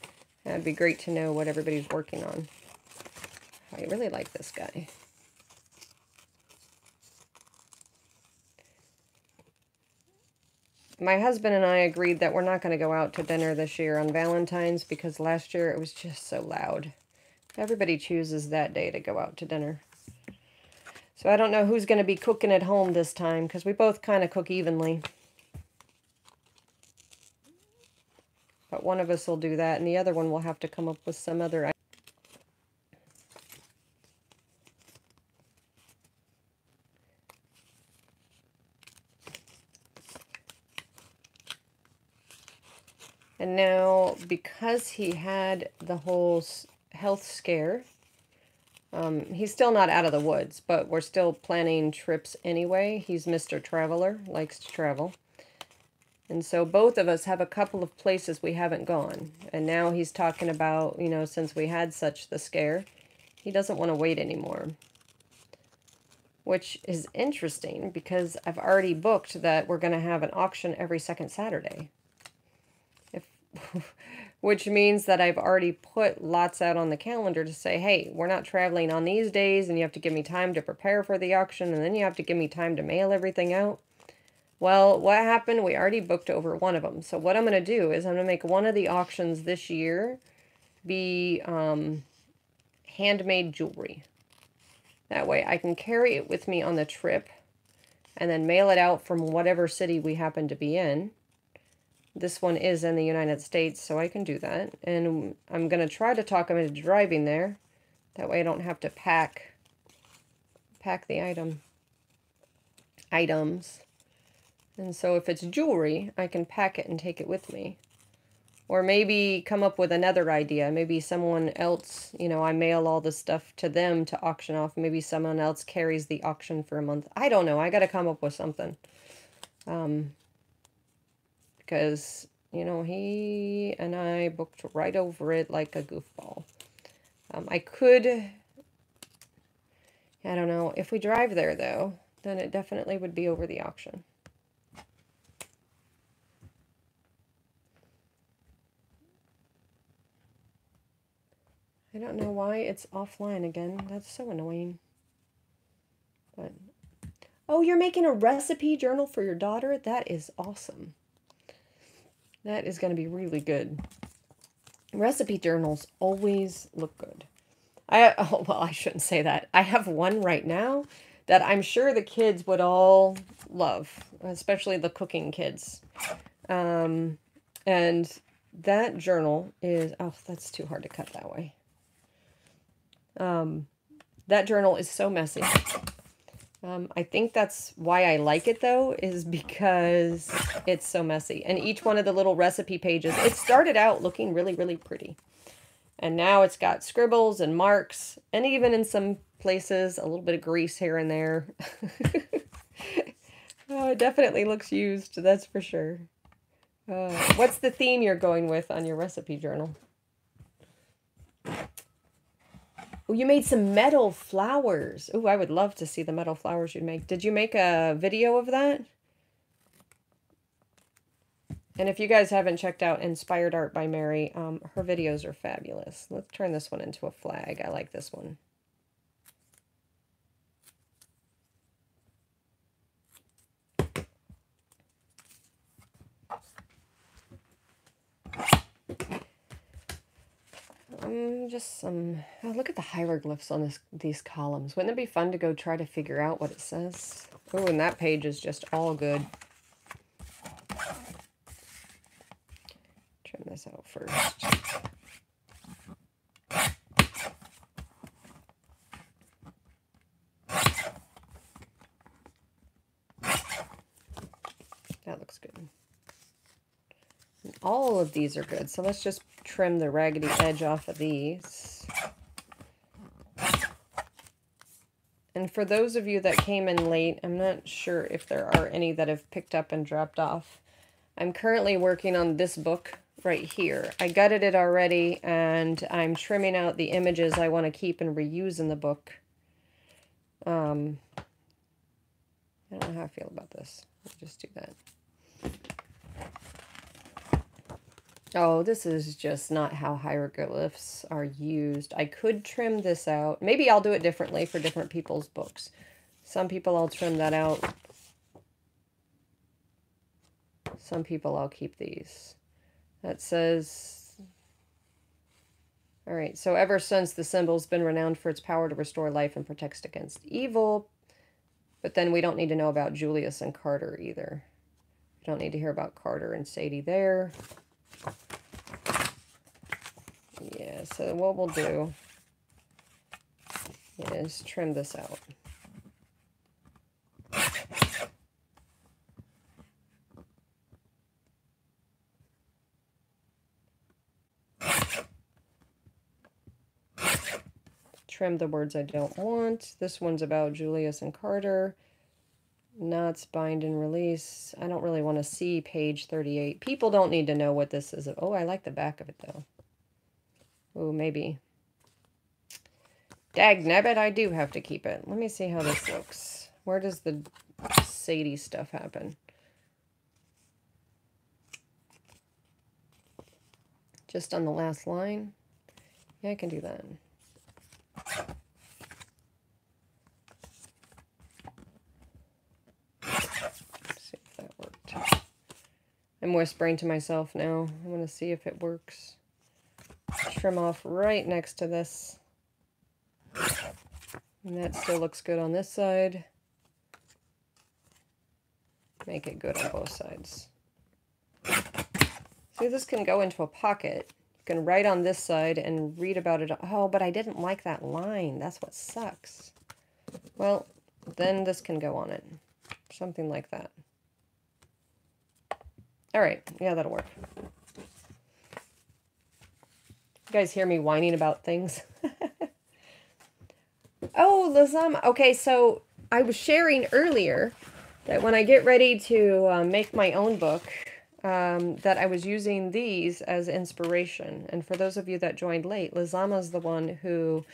That'd be great to know what everybody's working on. I really like this guy. My husband and I agreed that we're not going to go out to dinner this year on Valentine's because last year it was just so loud. Everybody chooses that day to go out to dinner. So I don't know who's going to be cooking at home this time, because we both kind of cook evenly. But one of us will do that, and the other one will have to come up with some other idea. And now, because he had the whole health scare, he's still not out of the woods, but we're still planning trips anyway. He's Mr. Traveler, likes to travel. And so both of us have a couple of places we haven't gone. And now he's talking about, you know, since we had such the scare, he doesn't want to wait anymore. Which is interesting, because I've already booked that we're going to have an auction every second Saturday. Which means that I've already put lots out on the calendar to say, hey, we're not traveling on these days, and you have to give me time to prepare for the auction, and then you have to give me time to mail everything out. Well, what happened? We already booked over one of them. So what I'm going to do is I'm going to make one of the auctions this year be handmade jewelry. That way I can carry it with me on the trip and then mail it out from whatever city we happen to be in. This one is in the United States, so I can do that. And I'm going to try to talk him into driving there. That way I don't have to pack the items. And so if it's jewelry, I can pack it and take it with me. Or maybe come up with another idea. Maybe someone else, you know, I mail all this stuff to them to auction off. Maybe someone else carries the auction for a month. I don't know. I got to come up with something. Because, you know, he and I booked right over it like a goofball. I could, I don't know. If we drive there, though, then it definitely would be over the auction. I don't know why it's offline again. That's so annoying. But oh, you're making a recipe journal for your daughter? That is awesome. That is going to be really good. Recipe journals always look good. Well, I shouldn't say that. I have one right now that I'm sure the kids would all love, especially the cooking kids. And that journal is, oh, that's too hard to cut that way. That journal is so messy. I think that's why I like it, though, is because it's so messy. And each one of the little recipe pages, it started out looking really, really pretty. And now it's got scribbles and marks, and even in some places, a little bit of grease here and there. Oh, it definitely looks used, that's for sure. What's the theme you're going with on your recipe journal? Oh, you made some metal flowers. Oh, I would love to see the metal flowers you make. Did you make a video of that? And if you guys haven't checked out Inspired Art by Mary, her videos are fabulous. Let's turn this one into a flag. I like this one. Just some, oh, look at the hieroglyphs on these columns. Wouldn't it be fun to go try to figure out what it says? Oh, and that page is just all good. Trim this out first. That looks good. And all of these are good, so let's just trim the raggedy edge off of these. And for those of you that came in late, I'm not sure if there are any that have picked up and dropped off. I'm currently working on this book right here. I gutted it already, and I'm trimming out the images I want to keep and reuse in the book. I don't know how I feel about this. Let's just do that. Oh, this is just not how hieroglyphs are used. I could trim this out. Maybe I'll do it differently for different people's books. Some people I'll trim that out. Some people I'll keep these. That says... Alright, so ever since the symbol's been renowned for its power to restore life and protect against evil. But then we don't need to know about Julius and Carter either. We don't need to hear about Carter and Sadie there. Yeah, so what we'll do is trim this out. Trim the words I don't want. This one's about Julius and Carter. Knots, bind, and release. I don't really want to see page 38. People don't need to know what this is. Oh, I like the back of it, though. Oh, maybe. Dagnabbit, I do have to keep it. Let me see how this looks. Where does the Sadie stuff happen? Just on the last line? Yeah, I can do that. See if that worked. I'm whispering to myself now. I want to see if it works. Trim off right next to this. And that still looks good on this side. Make it good on both sides. See, this can go into a pocket. You can write on this side and read about it. Oh, but I didn't like that line. That's what sucks. Well, then this can go on it. Something like that. All right. Yeah, that'll work. You guys hear me whining about things? Oh, Lazama. Okay, so I was sharing earlier that when I get ready to make my own book, that I was using these as inspiration. And for those of you that joined late, Lazama's the one who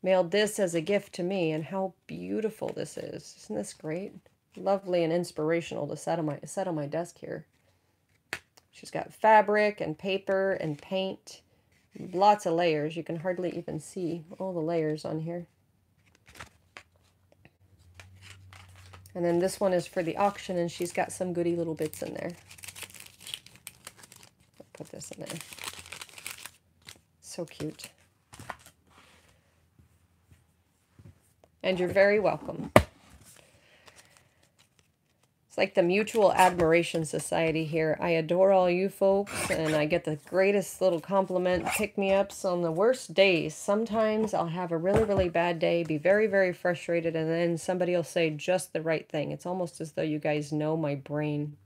mailed this as a gift to me, and how beautiful this is. Isn't this great? Lovely and inspirational to set on my desk here. She's got fabric and paper and paint. Lots of layers. You can hardly even see all the layers on here. And then this one is for the auction, and she's got some goody little bits in there. I'll put this in there. So cute. And you're very welcome. It's like the Mutual Admiration Society here. I adore all you folks, and I get the greatest little compliment pick-me-ups on the worst days. Sometimes I'll have a really, really bad day, be very, very frustrated, and then somebody will say just the right thing. It's almost as though you guys know my brain.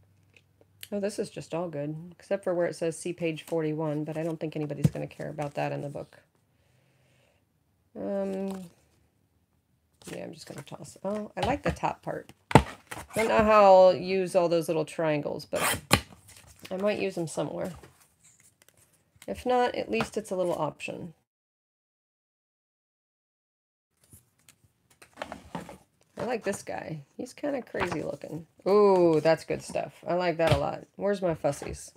Oh, this is just all good, except for where it says see page 41, but I don't think anybody's going to care about that in the book. Yeah, I'm just going to toss. Oh, I like the top part. I don't know how I'll use all those little triangles, but I might use them somewhere. If not, at least it's a little option. I like this guy. He's kind of crazy looking. Ooh, that's good stuff. I like that a lot. Where's my fussies?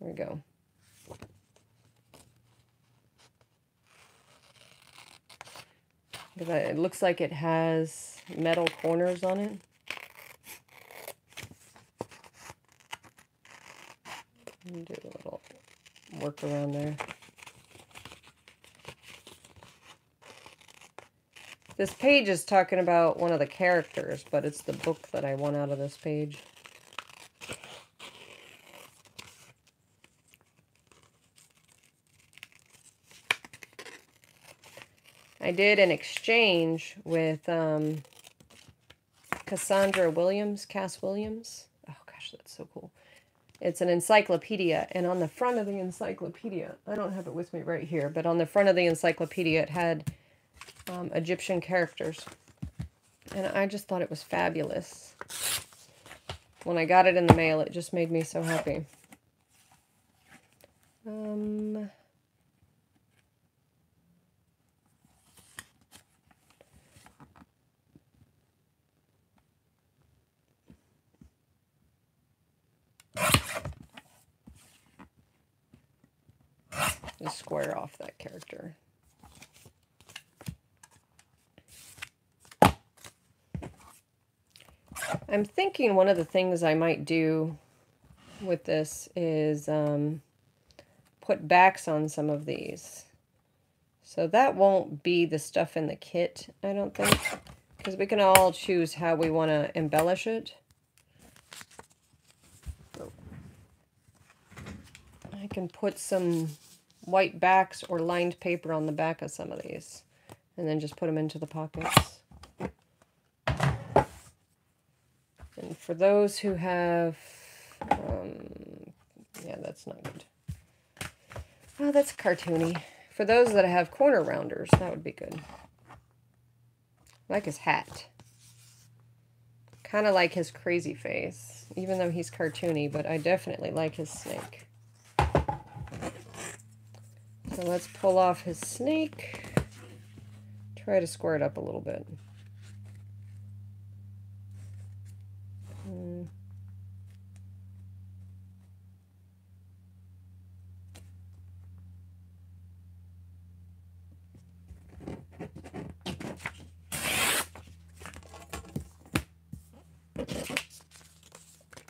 There we go. It looks like it has metal corners on it. Do a little work around there. This page is talking about one of the characters, but it's the book that I want out of this page. I did an exchange with Cass Williams. Oh gosh, that's so cool. It's an encyclopedia, and on the front of the encyclopedia, I don't have it with me right here, but on the front of the encyclopedia it had Egyptian characters. And I just thought it was fabulous. When I got it in the mail, it just made me so happy. Just square off that character. I'm thinking one of the things I might do with this is put backs on some of these. So that won't be the stuff in the kit, I don't think, because we can all choose how we want to embellish it. I can put some white backs or lined paper on the back of some of these, and then just put them into the pockets. And for those who have, yeah, that's not good. Oh, that's cartoony. For those that have corner rounders, that would be good. I like his hat. Kind of like his crazy face, even though he's cartoony, but I definitely like his snake. So let's pull off his snake. Try to square it up a little bit.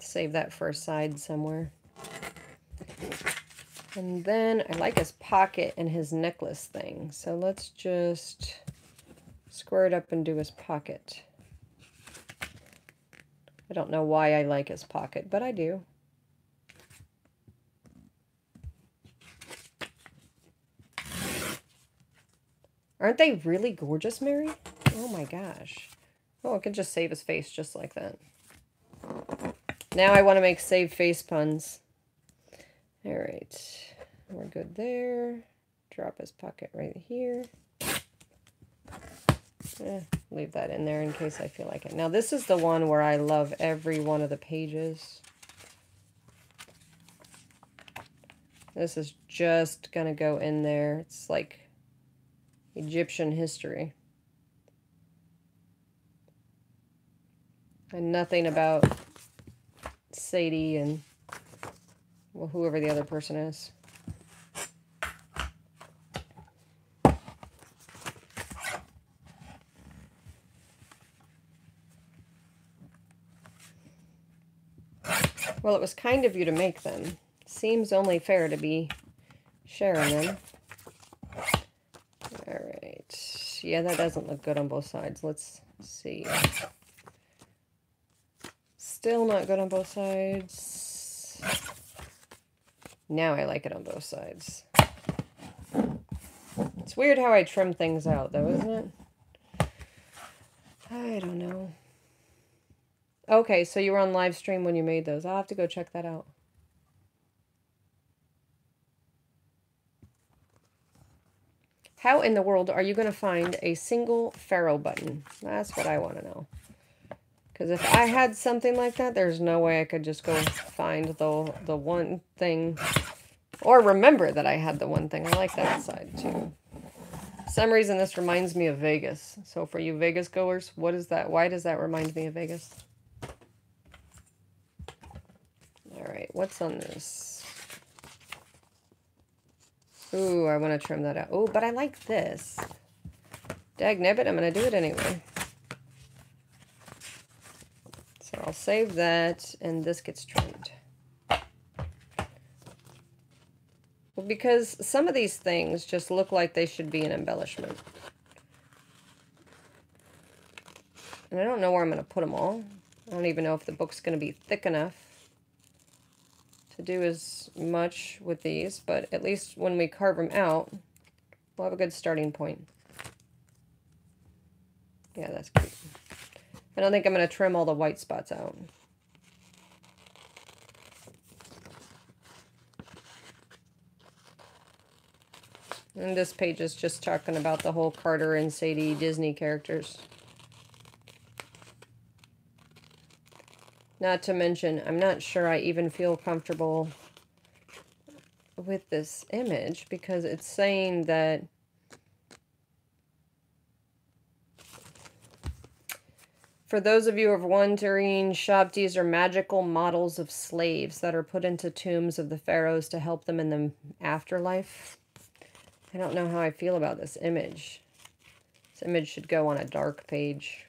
Save that for a side somewhere. And then I like his pocket and his necklace thing. So let's just square it up and do his pocket. I don't know why I like his pocket, but I do. Aren't they really gorgeous, Mary? Oh my gosh. Oh, I could just save his face just like that. Now I want to make save face puns. All right. We're good there. Drop his pocket right here. Leave that in there in case I feel like it. Now this is the one where I love every one of the pages. This is just going to go in there. It's like Egyptian history. And nothing about Sadie and, well, whoever the other person is. Well, it was kind of you to make them. Seems only fair to be sharing them. Alright. Yeah, that doesn't look good on both sides. Let's see. Still not good on both sides. Now I like it on both sides. It's weird how I trim things out, though, isn't it? I don't know. Okay, so you were on live stream when you made those. I'll have to go check that out. How in the world are you going to find a single Pharaoh button? That's what I want to know. Because if I had something like that, there's no way I could just go find the one thing. Or remember that I had the one thing. I like that side, too. For some reason, this reminds me of Vegas. So for you Vegas goers, what is that? Why does that remind me of Vegas? All right, what's on this? Ooh, I want to trim that out. Oh, but I like this. Dagnabbit, I'm going to do it anyway. So I'll save that, and this gets trimmed. Well, because some of these things just look like they should be an embellishment. And I don't know where I'm going to put them all. I don't even know if the book's going to be thick enough to do as much with these, but at least when we carve them out, we'll have a good starting point. Yeah, that's good. I don't think I'm going to trim all the white spots out. And this page is just talking about the whole Carter and Sadie Disney characters. Not to mention, I'm not sure I even feel comfortable with this image because it's saying that for those of you who are wondering, Shabtis are magical models of slaves that are put into tombs of the pharaohs to help them in the afterlife. I don't know how I feel about this image. This image should go on a dark page.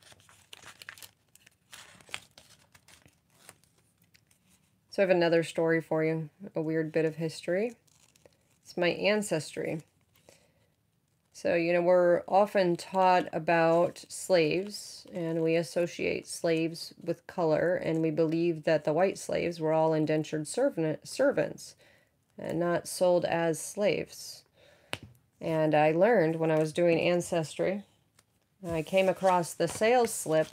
So I have another story for you, a weird bit of history. It's my ancestry. So, you know, we're often taught about slaves, and we associate slaves with color, and we believe that the white slaves were all indentured servants and not sold as slaves. And I learned when I was doing Ancestry, I came across the sales slip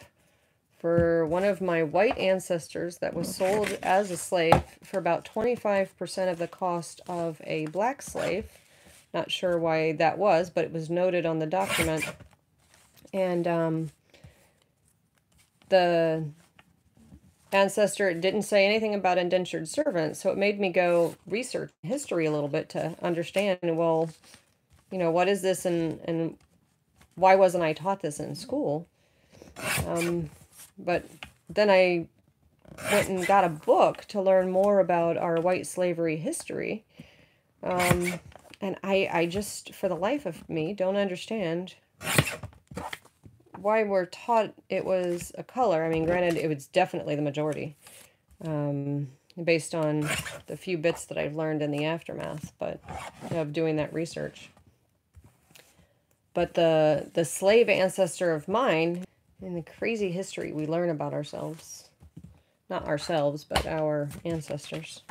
for one of my white ancestors that was sold as a slave for about 25% of the cost of a black slave. Not sure why that was, but it was noted on the document. And the ancestor didn't say anything about indentured servants, so it made me go research history a little bit to understand, well, you know, what is this and why wasn't I taught this in school? But then I went and got a book to learn more about our white slavery history. And I just, for the life of me, don't understand why we're taught it was a color. I mean, granted, it was definitely the majority, based on the few bits that I've learned in the aftermath, but of doing that research. But the slave ancestor of mine, in the crazy history we learn about ourselves, not ourselves, but our ancestors.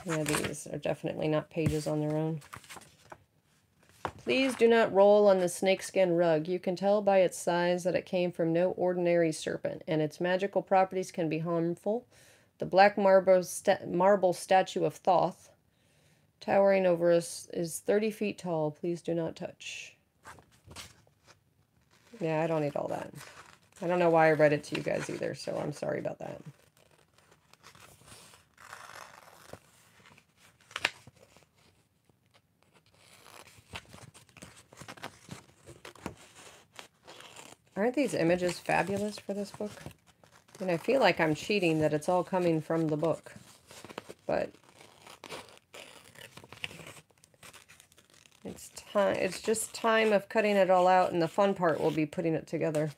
Yeah, these are definitely not pages on their own. Please do not roll on the snakeskin rug. You can tell by its size that it came from no ordinary serpent, and its magical properties can be harmful. The black marble statue of Thoth, towering over us, is 30 feet tall. Please do not touch. Yeah, I don't need all that. I don't know why I read it to you guys either, so I'm sorry about that. Aren't these images fabulous for this book? And I feel like I'm cheating that it's all coming from the book. But it's time. It's just time of cutting it all out, and the fun part will be putting it together.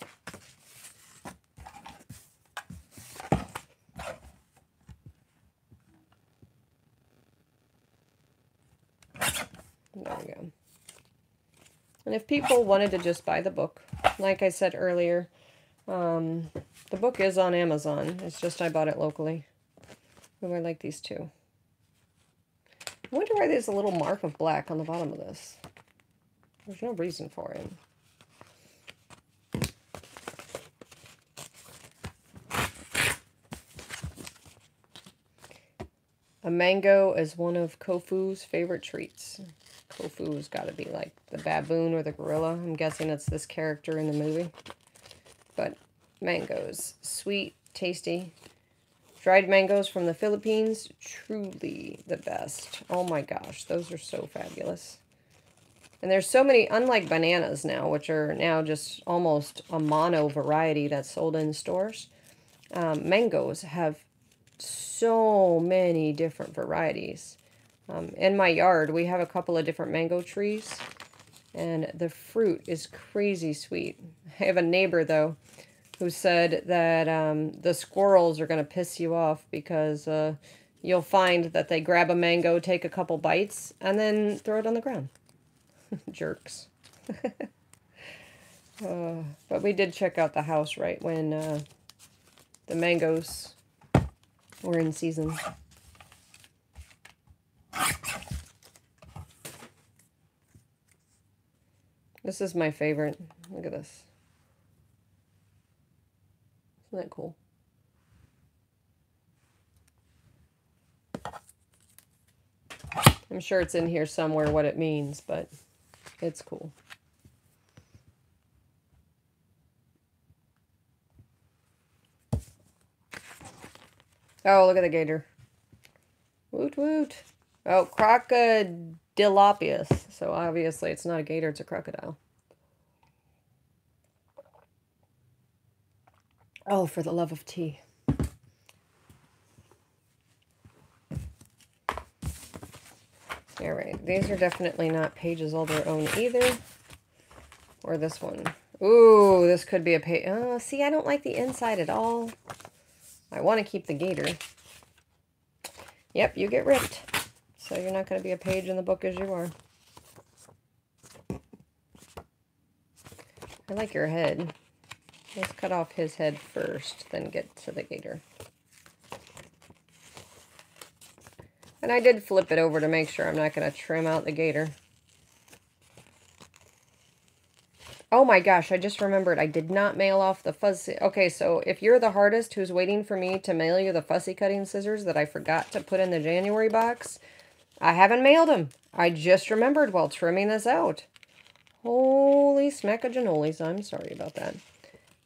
There we go. And if people wanted to just buy the book, like I said earlier, the book is on Amazon. It's just I bought it locally. Oh, I like these two. I wonder why there's a little mark of black on the bottom of this. There's no reason for it. A mango is one of Kofu's favorite treats. Kofu's got to be like the baboon or the gorilla. I'm guessing it's this character in the movie. But mangoes, sweet, tasty. Dried mangoes from the Philippines, truly the best. Oh my gosh, those are so fabulous. And there's so many, unlike bananas now, which are now just almost a mono variety that's sold in stores. Mangoes have so many different varieties. In my yard, we have a couple of different mango trees, and the fruit is crazy sweet. I have a neighbor, though, who said that the squirrels are going to piss you off because you'll find that they grab a mango, take a couple bites, and then throw it on the ground. Jerks. But we did check out the house right when the mangoes were in season. This is my favorite. Look at this. Isn't that cool? I'm sure it's in here somewhere what it means, but it's cool. Oh, look at the gator. Woot woot. Oh, crocodilopius. So obviously it's not a gator, it's a crocodile. Oh, for the love of tea. All right, these are definitely not pages all their own either. Or this one. Ooh, this could be a page. Oh, see, I don't like the inside at all. I want to keep the gator. Yep, you get ripped. So you're not going to be a page in the book as you are. I like your head. Let's cut off his head first, then get to the gator. And I did flip it over to make sure I'm not going to trim out the gator. Oh my gosh, I just remembered I did not mail off the fussy... Okay, so if you're the hardest who's waiting for me to mail you the fussy cutting scissors that I forgot to put in the January box, I haven't mailed them. I just remembered while trimming this out. Holy smackajanolies, I'm sorry about that.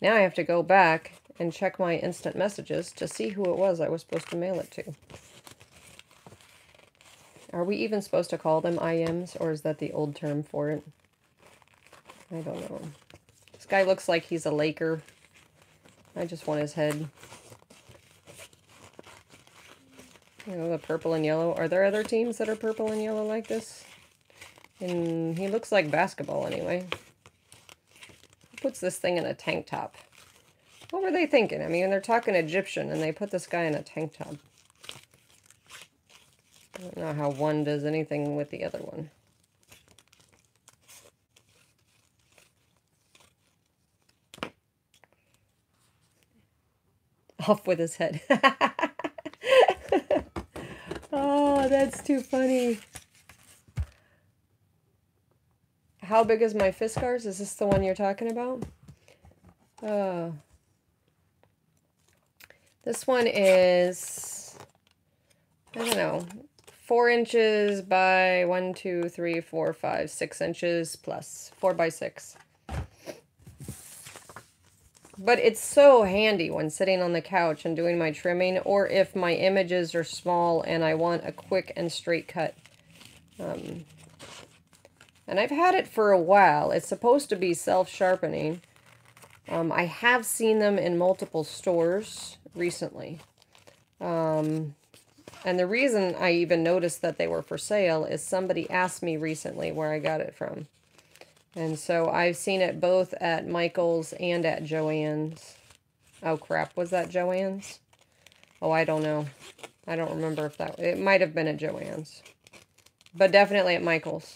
Now I have to go back and check my instant messages to see who it was I was supposed to mail it to. Are we even supposed to call them IMs, or is that the old term for it? I don't know. This guy looks like he's a Laker. I just want his head. You know, the purple and yellow. Are there other teams that are purple and yellow like this? And he looks like basketball anyway. Who puts this thing in a tank top? What were they thinking? I mean, they're talking Egyptian and they put this guy in a tank top. I don't know how one does anything with the other one. Off with his head. Oh, that's too funny. How big is my Fiskars? Is this the one you're talking about? This one is, I don't know, 4 inches by 1, 2, 3, 4, 5, 6 inches plus 4 by 6. But it's so handy when sitting on the couch and doing my trimming, or if my images are small and I want a quick and straight cut. And I've had it for a while. It's supposed to be self-sharpening. I have seen them in multiple stores recently. And the reason I even noticed that they were for sale is somebody asked me recently where I got it from. And so I've seen it both at Michael's and at Joann's. Oh crap, was that Joann's? Oh, I don't know. I don't remember if that... It might have been at Joann's. But definitely at Michael's.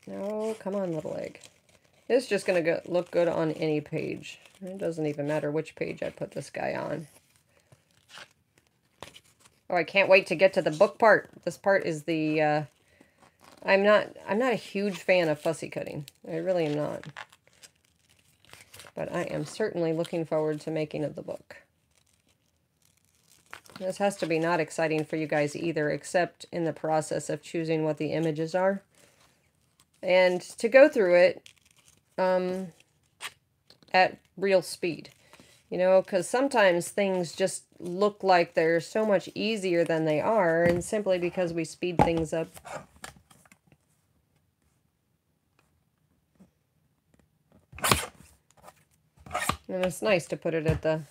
No, come on, little egg. It's just going to look good on any page. It doesn't even matter which page I put this guy on. Oh, I can't wait to get to the book part. This part is the, I'm not a huge fan of fussy cutting. I really am not. But I am certainly looking forward to making of the book. This has to be not exciting for you guys either, except in the process of choosing what the images are. And to go through it at real speed. You know, because sometimes things just look like they're so much easier than they are, and simply because we speed things up. And it's nice to put it at the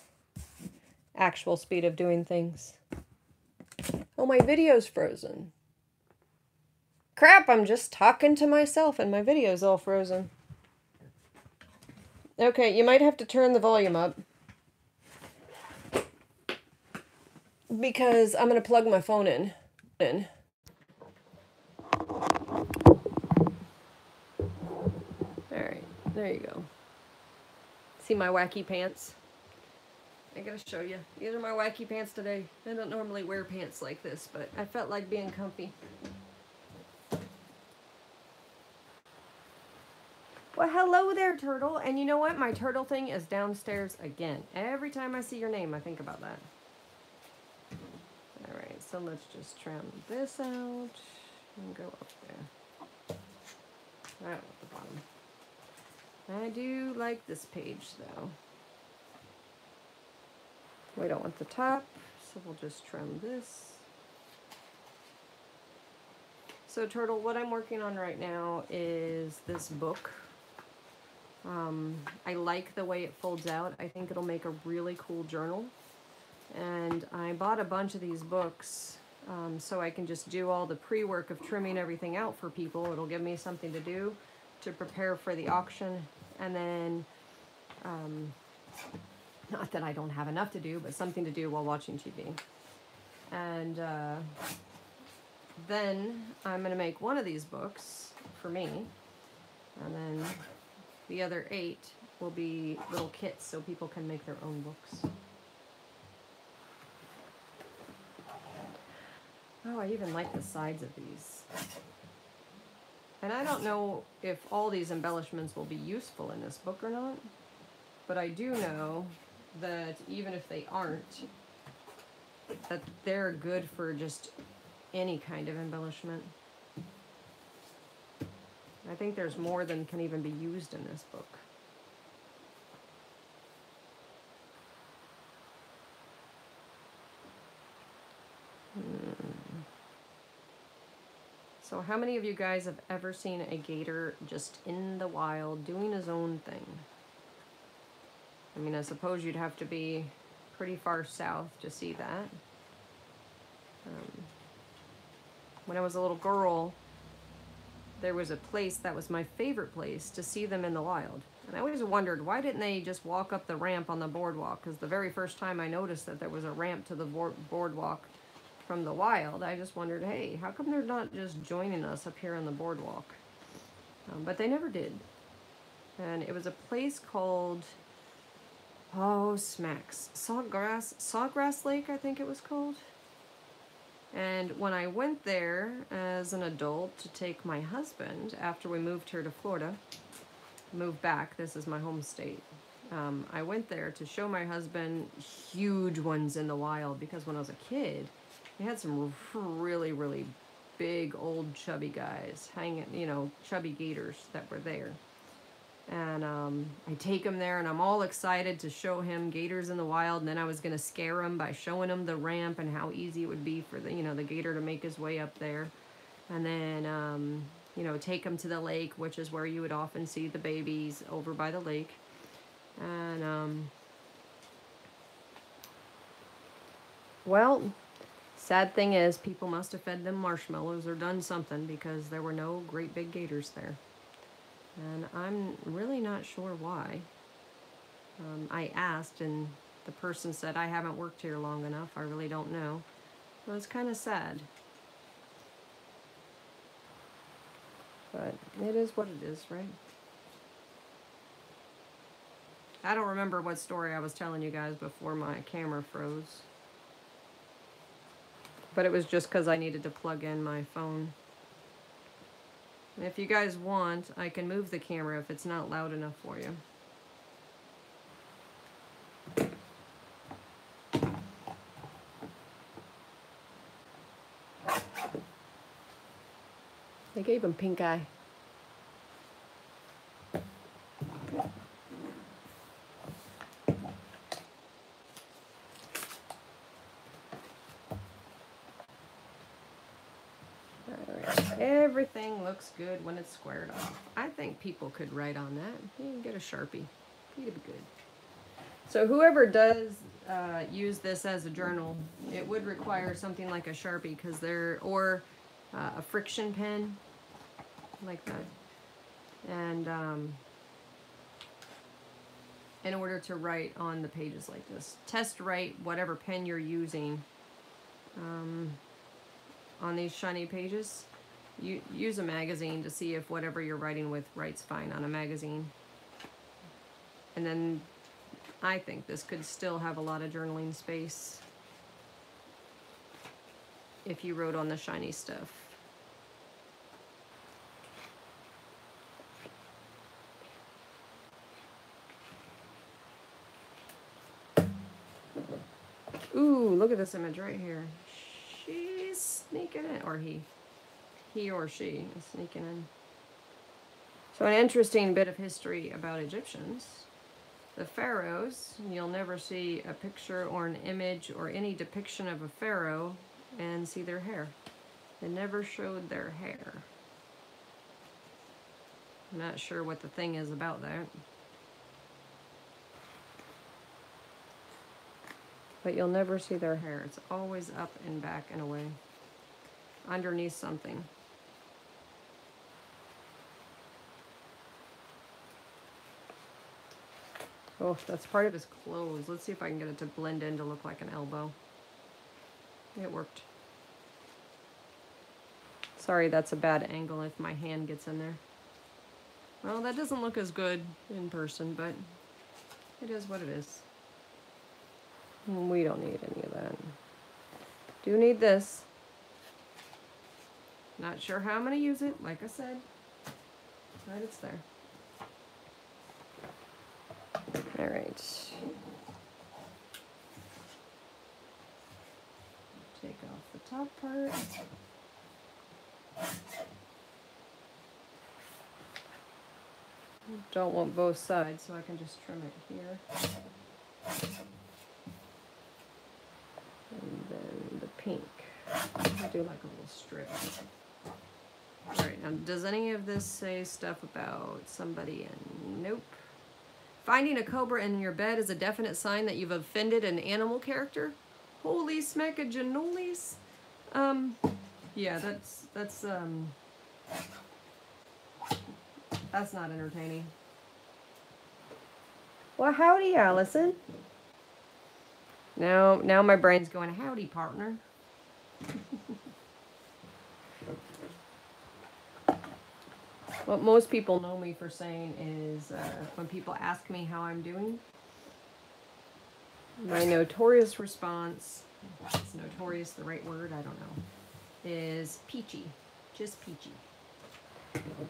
actual speed of doing things. Oh, my video's frozen. Crap, I'm just talking to myself and my video's all frozen. Okay, you might have to turn the volume up. Because I'm going to plug my phone in. Alright, there you go. See my wacky pants? I gotta show you. These are my wacky pants today. I don't normally wear pants like this, but I felt like being comfy. Well, hello there, turtle. And you know what? My turtle thing is downstairs again. Every time I see your name, I think about that. Alright, so let's just trim this out and go up there. Right at the bottom. I do like this page, though. We don't want the top, so we'll just trim this. So, turtle, what I'm working on right now is this book. I like the way it folds out. I think it'll make a really cool journal. And I bought a bunch of these books so I can just do all the pre-work of trimming everything out for people. It'll give me something to do to prepare for the auction. And then, not that I don't have enough to do, but something to do while watching TV. And then I'm going to make one of these books for me. And then the other 8 will be little kits so people can make their own books. Oh, I even like the sides of these. And I don't know if all these embellishments will be useful in this book or not, but I do know that even if they aren't, that they're good for just any kind of embellishment. I think there's more than can even be used in this book. So how many of you guys have ever seen a gator just in the wild doing his own thing? I mean, I suppose you'd have to be pretty far south to see that. When I was a little girl, there was a place that was my favorite place to see them in the wild. And I always wondered, why didn't they just walk up the ramp on the boardwalk? Because the very first time I noticed that there was a ramp to the boardwalk from the wild, I just wondered, hey, how come they're not just joining us up here on the boardwalk? But they never did. And it was a place called, oh, smacks, Sawgrass Lake, I think it was called. And when I went there as an adult to take my husband, after we moved here to Florida, moved back, this is my home state, I went there to show my husband huge ones in the wild, because when I was a kid, they had some really, really big old chubby guys hanging, you know, chubby gators that were there. And I take him there and I'm all excited to show him gators in the wild, and then I was going to scare him by showing him the ramp and how easy it would be for the, you know, the gator to make his way up there. And then, you know, take him to the lake, which is where you would often see the babies over by the lake. And, well, sad thing is people must have fed them marshmallows or done something, because there were no great big gators there. And I'm really not sure why. I asked, and the person said, I haven't worked here long enough. I really don't know. Well, it's kind of sad. But it is what it is, right? I don't remember what story I was telling you guys before my camera froze. But it was just because I needed to plug in my phone. And if you guys want, I can move the camera if it's not loud enough for you. They gave him pink eye. Everything looks good when it's squared off. I think people could write on that. You can get a Sharpie. It'd be good. So whoever does use this as a journal, it would require something like a Sharpie, because or a friction pen, like that. And in order to write on the pages like this, test write whatever pen you're using on these shiny pages. You use a magazine to see if whatever you're writing with writes fine on a magazine. And then I think this could still have a lot of journaling space if you wrote on the shiny stuff. Ooh, look at this image right here. She's sneaking in, or he or she is sneaking in. So an interesting bit of history about Egyptians. The pharaohs, you'll never see a picture or an image or any depiction of a pharaoh and see their hair. They never showed their hair. I'm not sure what the thing is about that. But you'll never see their hair. It's always up and back and away, underneath something. Oh, that's part of his clothes. Let's see if I can get it to blend in to look like an elbow. It worked. Sorry, that's a bad angle if my hand gets in there. Well, that doesn't look as good in person, but it is what it is. We don't need any of that. Do need this. Not sure how I'm going to use it, like I said. But it's there. All right. Take off the top part. Don't want both sides, so I can just trim it here. And then the pink. I'll do like a little strip. All right, now does any of this say stuff about somebody in? Nope. Finding a cobra in your bed is a definite sign that you've offended an animal character. Holy smackaganolis. Yeah, that's not entertaining. Well, howdy, Allison. Now my brain's going, howdy, partner. What most people know me for saying is when people ask me how I'm doing, my notorious response, is notorious the right word? I don't know, is peachy. Just peachy.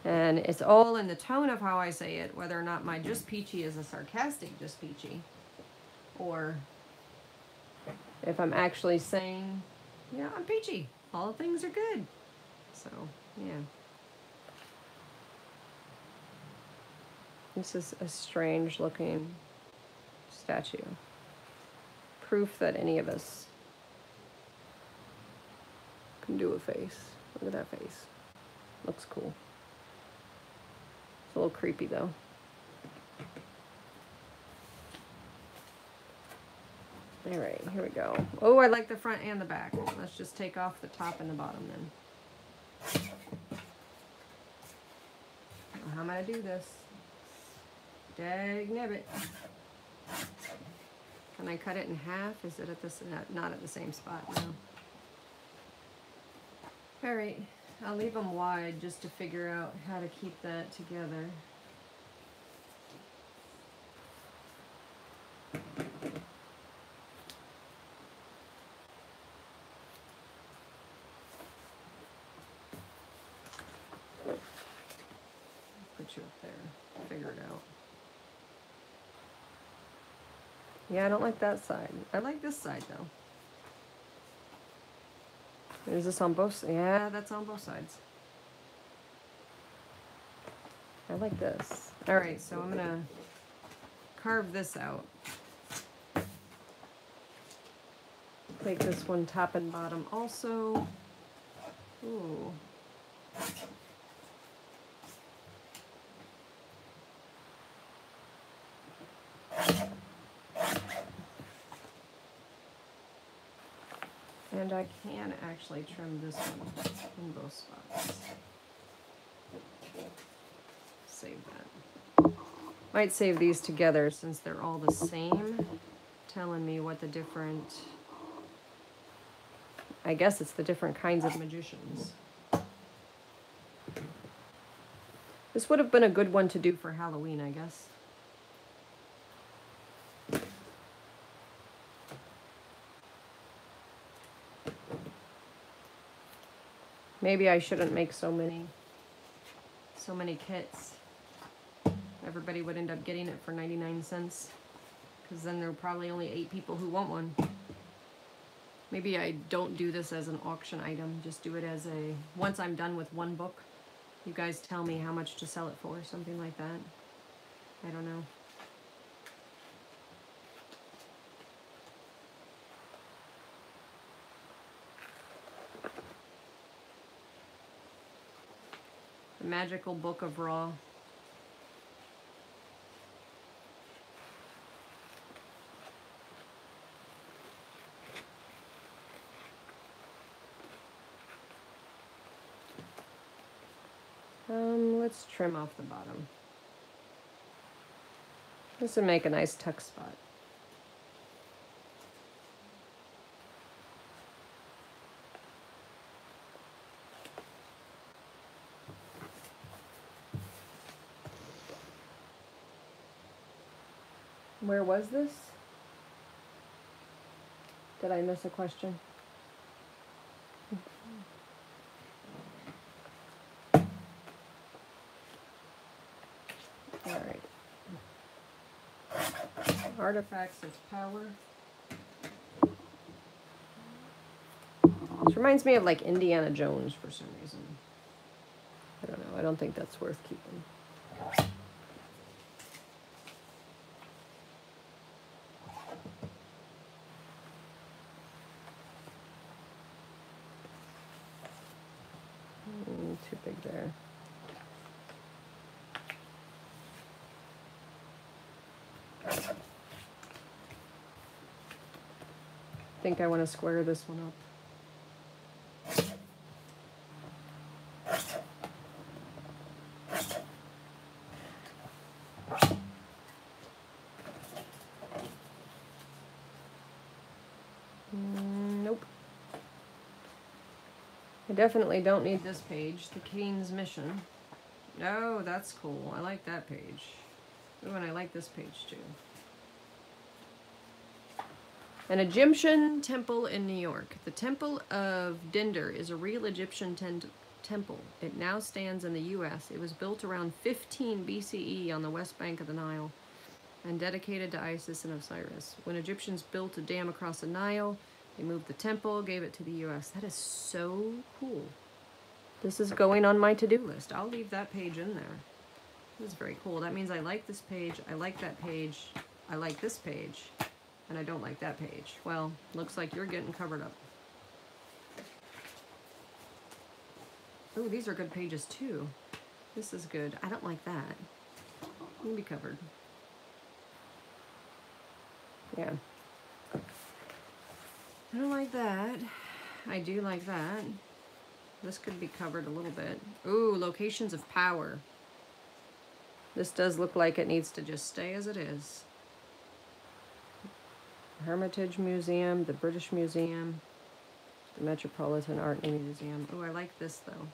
And it's all in the tone of how I say it, whether or not my just peachy is a sarcastic just peachy, or if I'm actually saying, yeah, I'm peachy. All things are good. So, yeah. This is a strange looking statue. Proof that any of us can do a face. Look at that face. Looks cool. It's a little creepy though. All right, here we go. Oh, I like the front and the back. Let's just take off the top and the bottom then. How am I gonna do this? Dagnabbit. Can I cut it in half? Is it at this? Not at the same spot, no. All right, I'll leave them wide just to figure out how to keep that together. Put you up there, figure it out. Yeah, I don't like that side. I like this side though. Is this on both sides? Yeah, that's on both sides. I like this. All right, so I'm gonna carve this out. Take this one top and bottom also. Ooh. And I can actually trim this one in both spots. Save that. Might save these together since they're all the same, telling me what the different, I guess it's the different kinds of magicians. This would have been a good one to do for Halloween, I guess. Maybe I shouldn't make so many kits. Everybody would end up getting it for 99 cents. Because then there are probably only 8 people who want one. Maybe I don't do this as an auction item. Just do it as a, once I'm done with one book, you guys tell me how much to sell it for, something like that. I don't know. The Magical Book of Ra. Let's trim off the bottom. This would make a nice tuck spot. Where was this? Did I miss a question? All right. Artifacts of Power. This reminds me of like Indiana Jones for some reason. I don't know. I don't think that's worth keeping. Too big there. I think I want to square this one up. Nope. I definitely don't need this page, the King's Mission. Oh, that's cool. I like that page. Oh, and I like this page too. An Egyptian temple in New York. The Temple of Dinder is a real Egyptian temple. It now stands in the U.S. It was built around 15 BCE on the west bank of the Nile and dedicated to Isis and Osiris. When Egyptians built a dam across the Nile, they moved the temple, gave it to the U.S. That is so cool. This is going on my to-do list. I'll leave that page in there. This is very cool. That means I like this page, I like that page, I like this page, and I don't like that page. Well, looks like you're getting covered up. Oh, these are good pages too. This is good. I don't like that. You can be covered. Yeah. I don't like that. I do like that. This could be covered a little bit. Ooh, Locations of Power. This does look like it needs to just stay as it is. Hermitage Museum, the British Museum, the Metropolitan Art Museum. Oh, I like this though.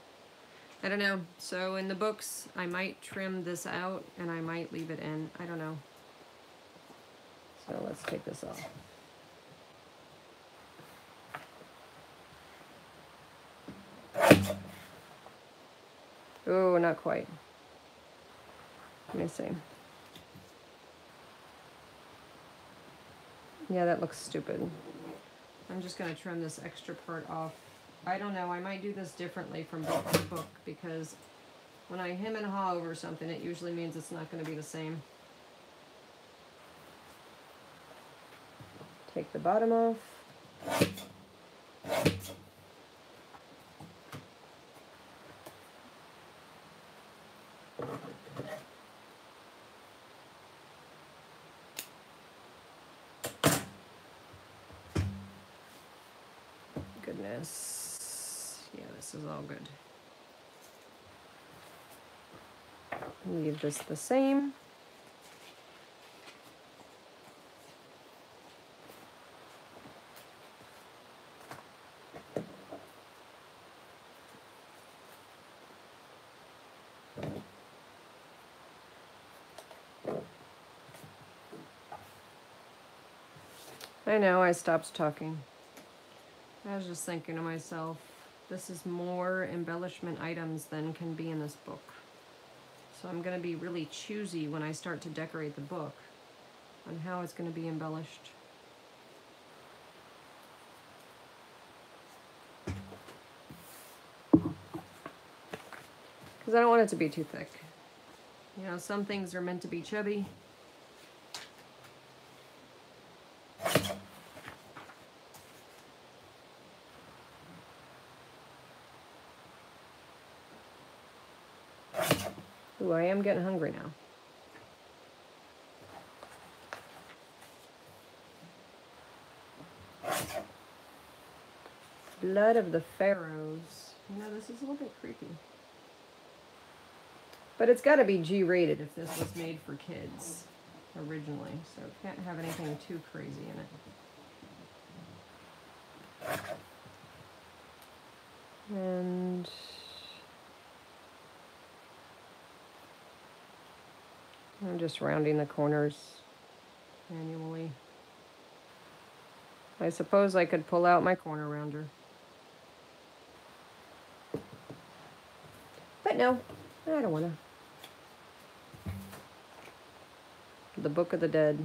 I don't know. So in the books, I might trim this out and I might leave it in. I don't know. So let's take this off. Oh, not quite. Let me see. Yeah, that looks stupid. I'm just going to trim this extra part off. I don't know. I might do this differently from book to book because when I hem and haw over something, it usually means it's not going to be the same. Take the bottom off. thickness. Yeah, this is all good. Leave this the same. I know, I stopped talking. I was just thinking to myself, this is more embellishment items than can be in this book. So I'm going to be really choosy when I start to decorate the book on how it's going to be embellished. Because I don't want it to be too thick. You know, some things are meant to be chubby. Ooh, I am getting hungry now. Blood of the Pharaohs. You know, this is a little bit creepy. But it's got to be G-rated if this was made for kids originally, so it can't have anything too crazy in it. And I'm just rounding the corners manually. I suppose I could pull out my corner rounder. But no, I don't want to. The Book of the Dead.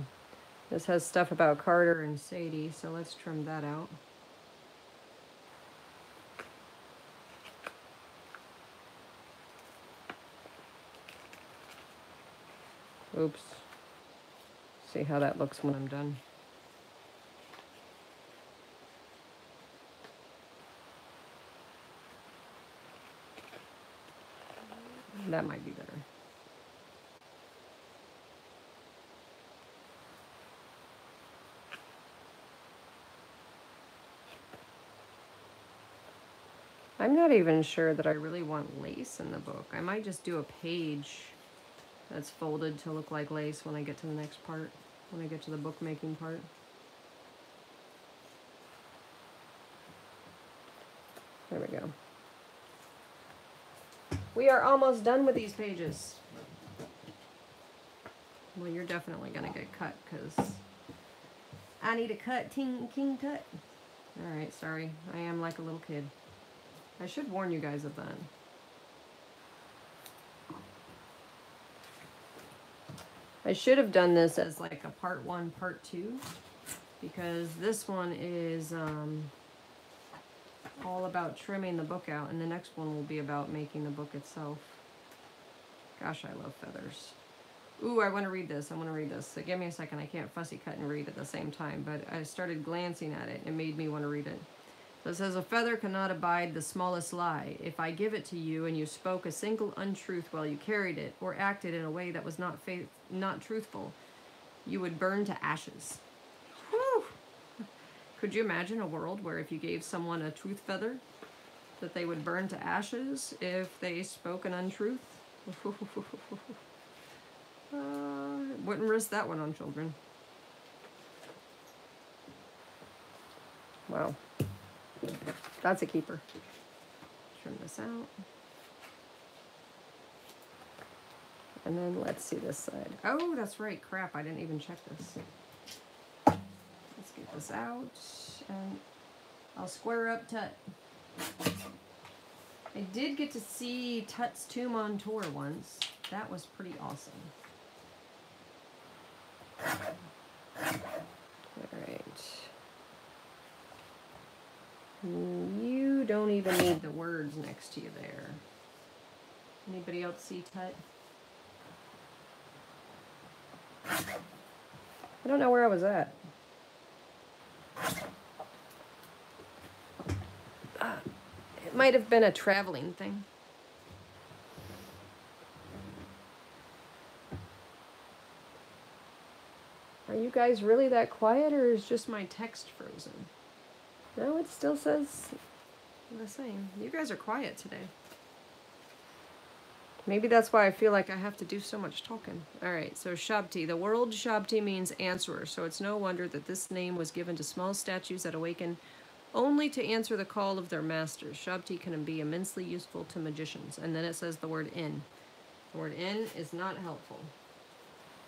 This has stuff about Carter and Sadie, so let's trim that out. Oops. See how that looks when I'm done. That might be better. I'm not even sure that I really want lace in the book. I might just do a page that's folded to look like lace when I get to the next part, when I get to the bookmaking part. There we go. We are almost done with these pages. Well, you're definitely gonna get cut because I need a cut, king cut. All right, sorry, I am like a little kid. I should warn you guys of that. I should have done this as like a part 1, part 2, because this one is all about trimming the book out, and the next one will be about making the book itself. Gosh, I love feathers. Ooh, I want to read this. I want to read this. So give me a second. I can't fussy cut and read at the same time, but I started glancing at it and it made me want to read it. So it says, a feather cannot abide the smallest lie. If I give it to you and you spoke a single untruth while you carried it, or acted in a way that was not truthful, you would burn to ashes. Whew. Could you imagine a world where if you gave someone a truth feather, that they would burn to ashes if they spoke an untruth? Wouldn't risk that one on children. Wow. That's a keeper. Trim this out. And then let's see this side. Oh, that's right. Crap, I didn't even check this. Let's get this out. And I'll square up Tut. I did get to see Tut's tomb on tour once. That was pretty awesome. Alright. You don't even need the words next to you there. Anybody else see Tut? I don't know where I was at. It might have been a traveling thing. Are you guys really that quiet, or is just my text frozen? No, it still says The same. You guys are quiet today. Maybe that's why I feel like I have to do so much talking. All right, so Shabti. The word Shabti means answerer, so it's no wonder that this name was given to small statues that awaken only to answer the call of their masters. Shabti can be immensely useful to magicians. And then it says the word in. The word in is not helpful.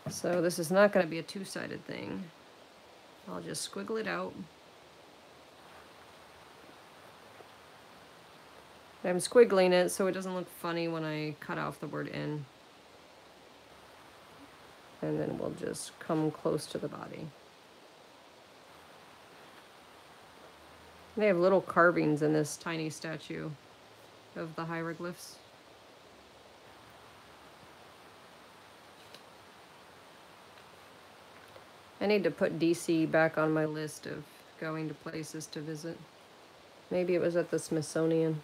So this is not going to be a two-sided thing. I'll just squiggle it out. I'm squiggling it so it doesn't look funny when I cut off the word in. And then we'll just come close to the body. They have little carvings in this tiny statue of the hieroglyphs. I need to put DC back on my list of going to places to visit. Maybe it was at the Smithsonian.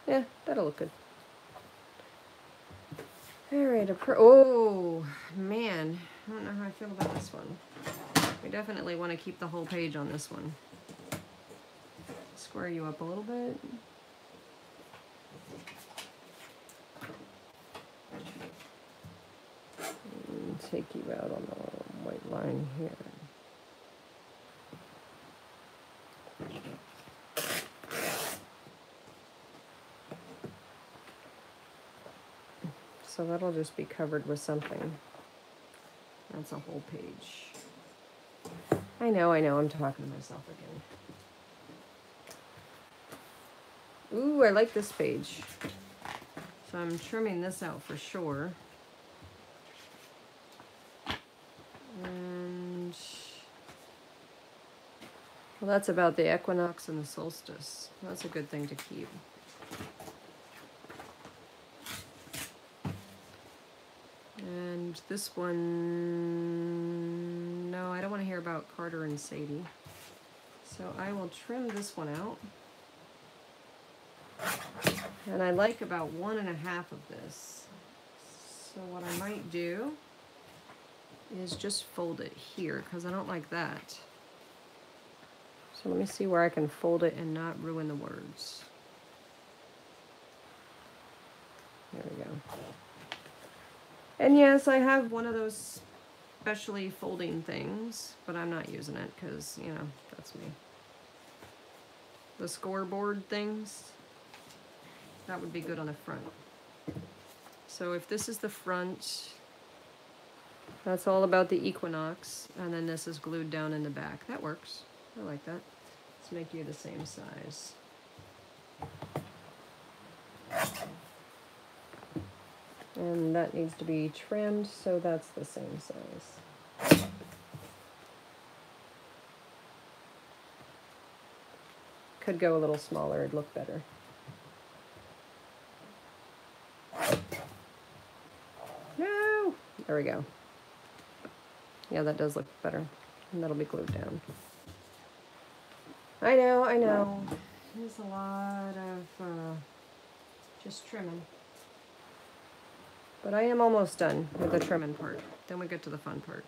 Yeah, that'll look good. All right, oh, man. I don't know how I feel about this one. We definitely want to keep the whole page on this one. Square you up a little bit. And take you out on the white line here. So that'll just be covered with something. That's a whole page. I know, I'm talking to myself again. Ooh, I like this page. So I'm trimming this out for sure. And, well, that's about the equinox and the solstice. That's a good thing to keep. And this one, no, I don't want to hear about Carter and Sadie. So I will trim this one out. And I like about 1.5 of this. So what I might do is just fold it here because I don't like that. So let me see where I can fold it and not ruin the words. There we go. And yes, I have one of those specially folding things, but I'm not using it because, you know, that's me. The scoreboard things, that would be good on the front. So if this is the front, that's all about the equinox, and then this is glued down in the back. That works. I like that. Let's make you the same size. And that needs to be trimmed, so that's the same size. Could go a little smaller, it'd look better. No! There we go. Yeah, that does look better. And that'll be glued down. I know. There's a lot of just trimming. But I am almost done with the trimming part. Then we get to the fun part.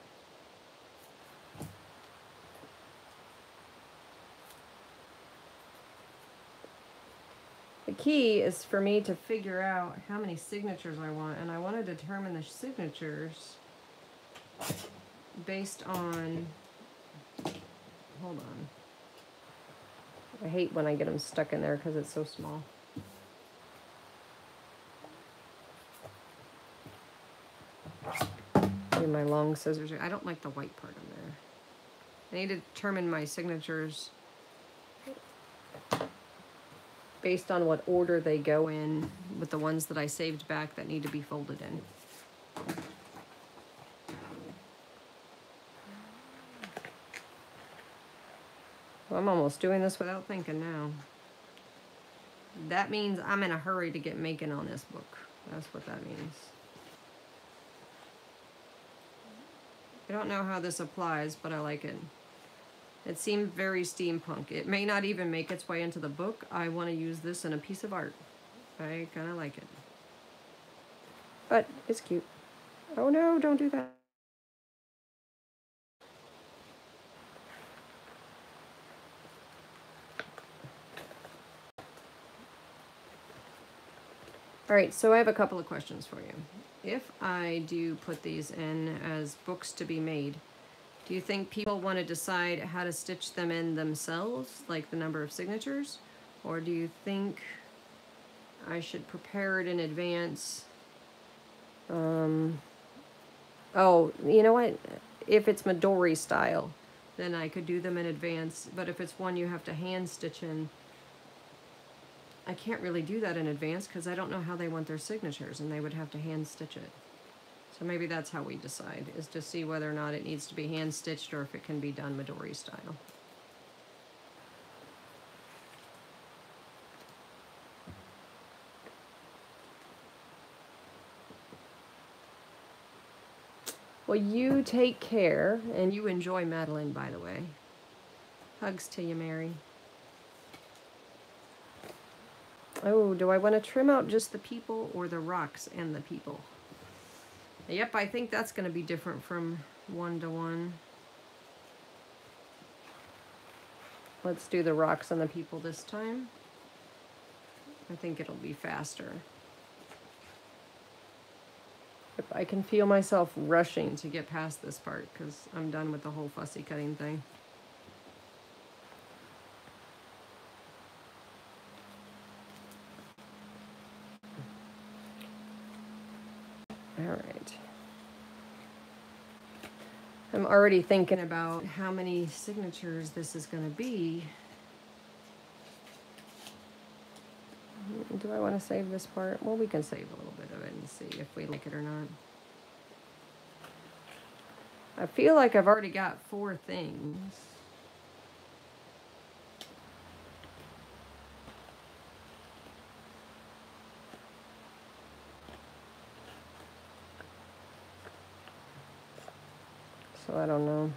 The key is for me to figure out how many signatures I want, and I want to determine the signatures based on, hold on. I hate when I get them stuck in there because it's so small. My long scissors. I don't like the white part on there. I need to determine my signatures based on what order they go in with the ones that I saved back that need to be folded in. Well, I'm almost doing this without thinking now. That means I'm in a hurry to get making on this book. That's what that means. I don't know how this applies, but I like it. It seemed very steampunk. It may not even make its way into the book. I want to use this in a piece of art. I kind of like it. But it's cute. Oh no, don't do that. All right, so I have a couple of questions for you. If I do put these in as books to be made, do you think people want to decide how to stitch them in themselves, like the number of signatures? Or do you think I should prepare it in advance? Oh, you know what? If it's Midori style, then I could do them in advance. But if it's one you have to hand stitch in, I can't really do that in advance because I don't know how they want their signatures, and they would have to hand stitch it. So maybe that's how we decide, is to see whether or not it needs to be hand stitched or if it can be done Midori style. Well, you take care, and you enjoy Madeline, by the way. Hugs to you, Mary. Oh, do I want to trim out just the people or the rocks and the people? Yep, I think that's going to be different from 1 to 1. Let's do the rocks and the people this time. I think it'll be faster. I can feel myself rushing to get past this part because I'm done with the whole fussy cutting thing. All right. I'm already thinking about how many signatures this is going to be. Do I want to save this part? Well, we can save a little bit of it and see if we like it or not. I feel like I've already got 4 things. So I don't know.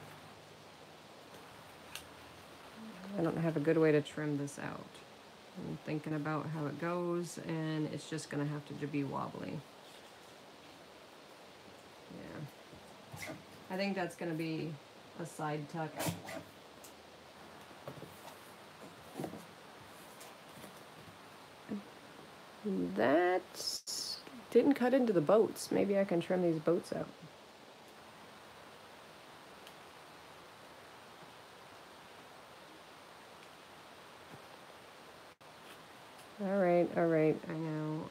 I don't have a good way to trim this out. I'm thinking about how it goes, and it's just going to have to be wobbly. Yeah. I think that's going to be a side tuck. That didn't cut into the boats. Maybe I can trim these boats out. All right, I know.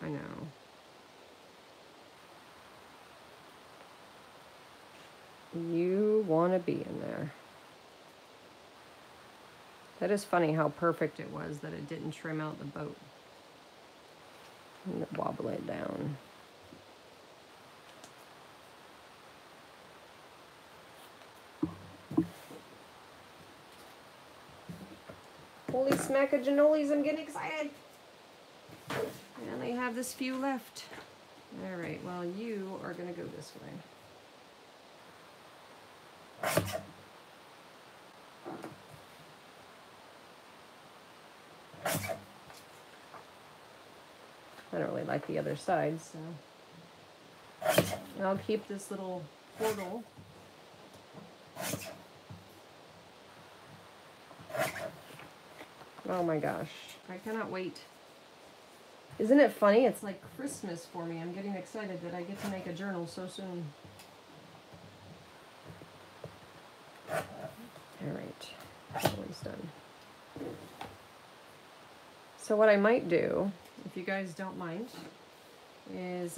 You want to be in there. That is funny how perfect it was that it didn't trim out the boat. And wobble it down. Holy smackajanolies, I'm getting excited. I only have this few left. All right, well, you are going to go this way. I don't really like the other side, so I'll keep this little portal. Oh my gosh, I cannot wait. Isn't it funny? It's like Christmas for me. I'm getting excited that I get to make a journal so soon. All right, that one's done. So what I might do, if you guys don't mind, is,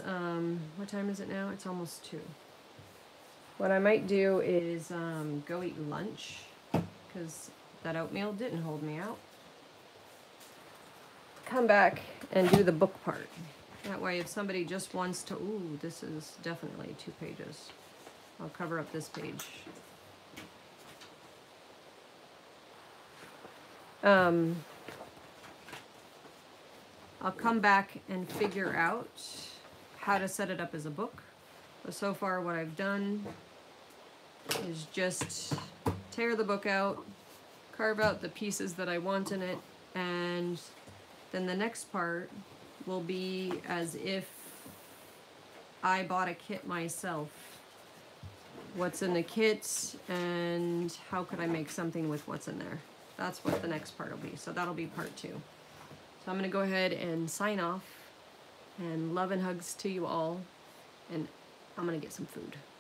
what time is it now? It's almost 2. What I might do is go eat lunch, because that oatmeal didn't hold me out. Come back and do the book part. That way if somebody just wants to, ooh, this is definitely 2 pages. I'll cover up this page. I'll come back and figure out how to set it up as a book. But so far what I've done is just tear the book out, carve out the pieces that I want in it, and then the next part will be as if I bought a kit myself. What's in the kit and how could I make something with what's in there. That's what the next part will be. So that'll be part 2. So I'm going to go ahead and sign off And love and hugs to you all. And I'm going to get some food.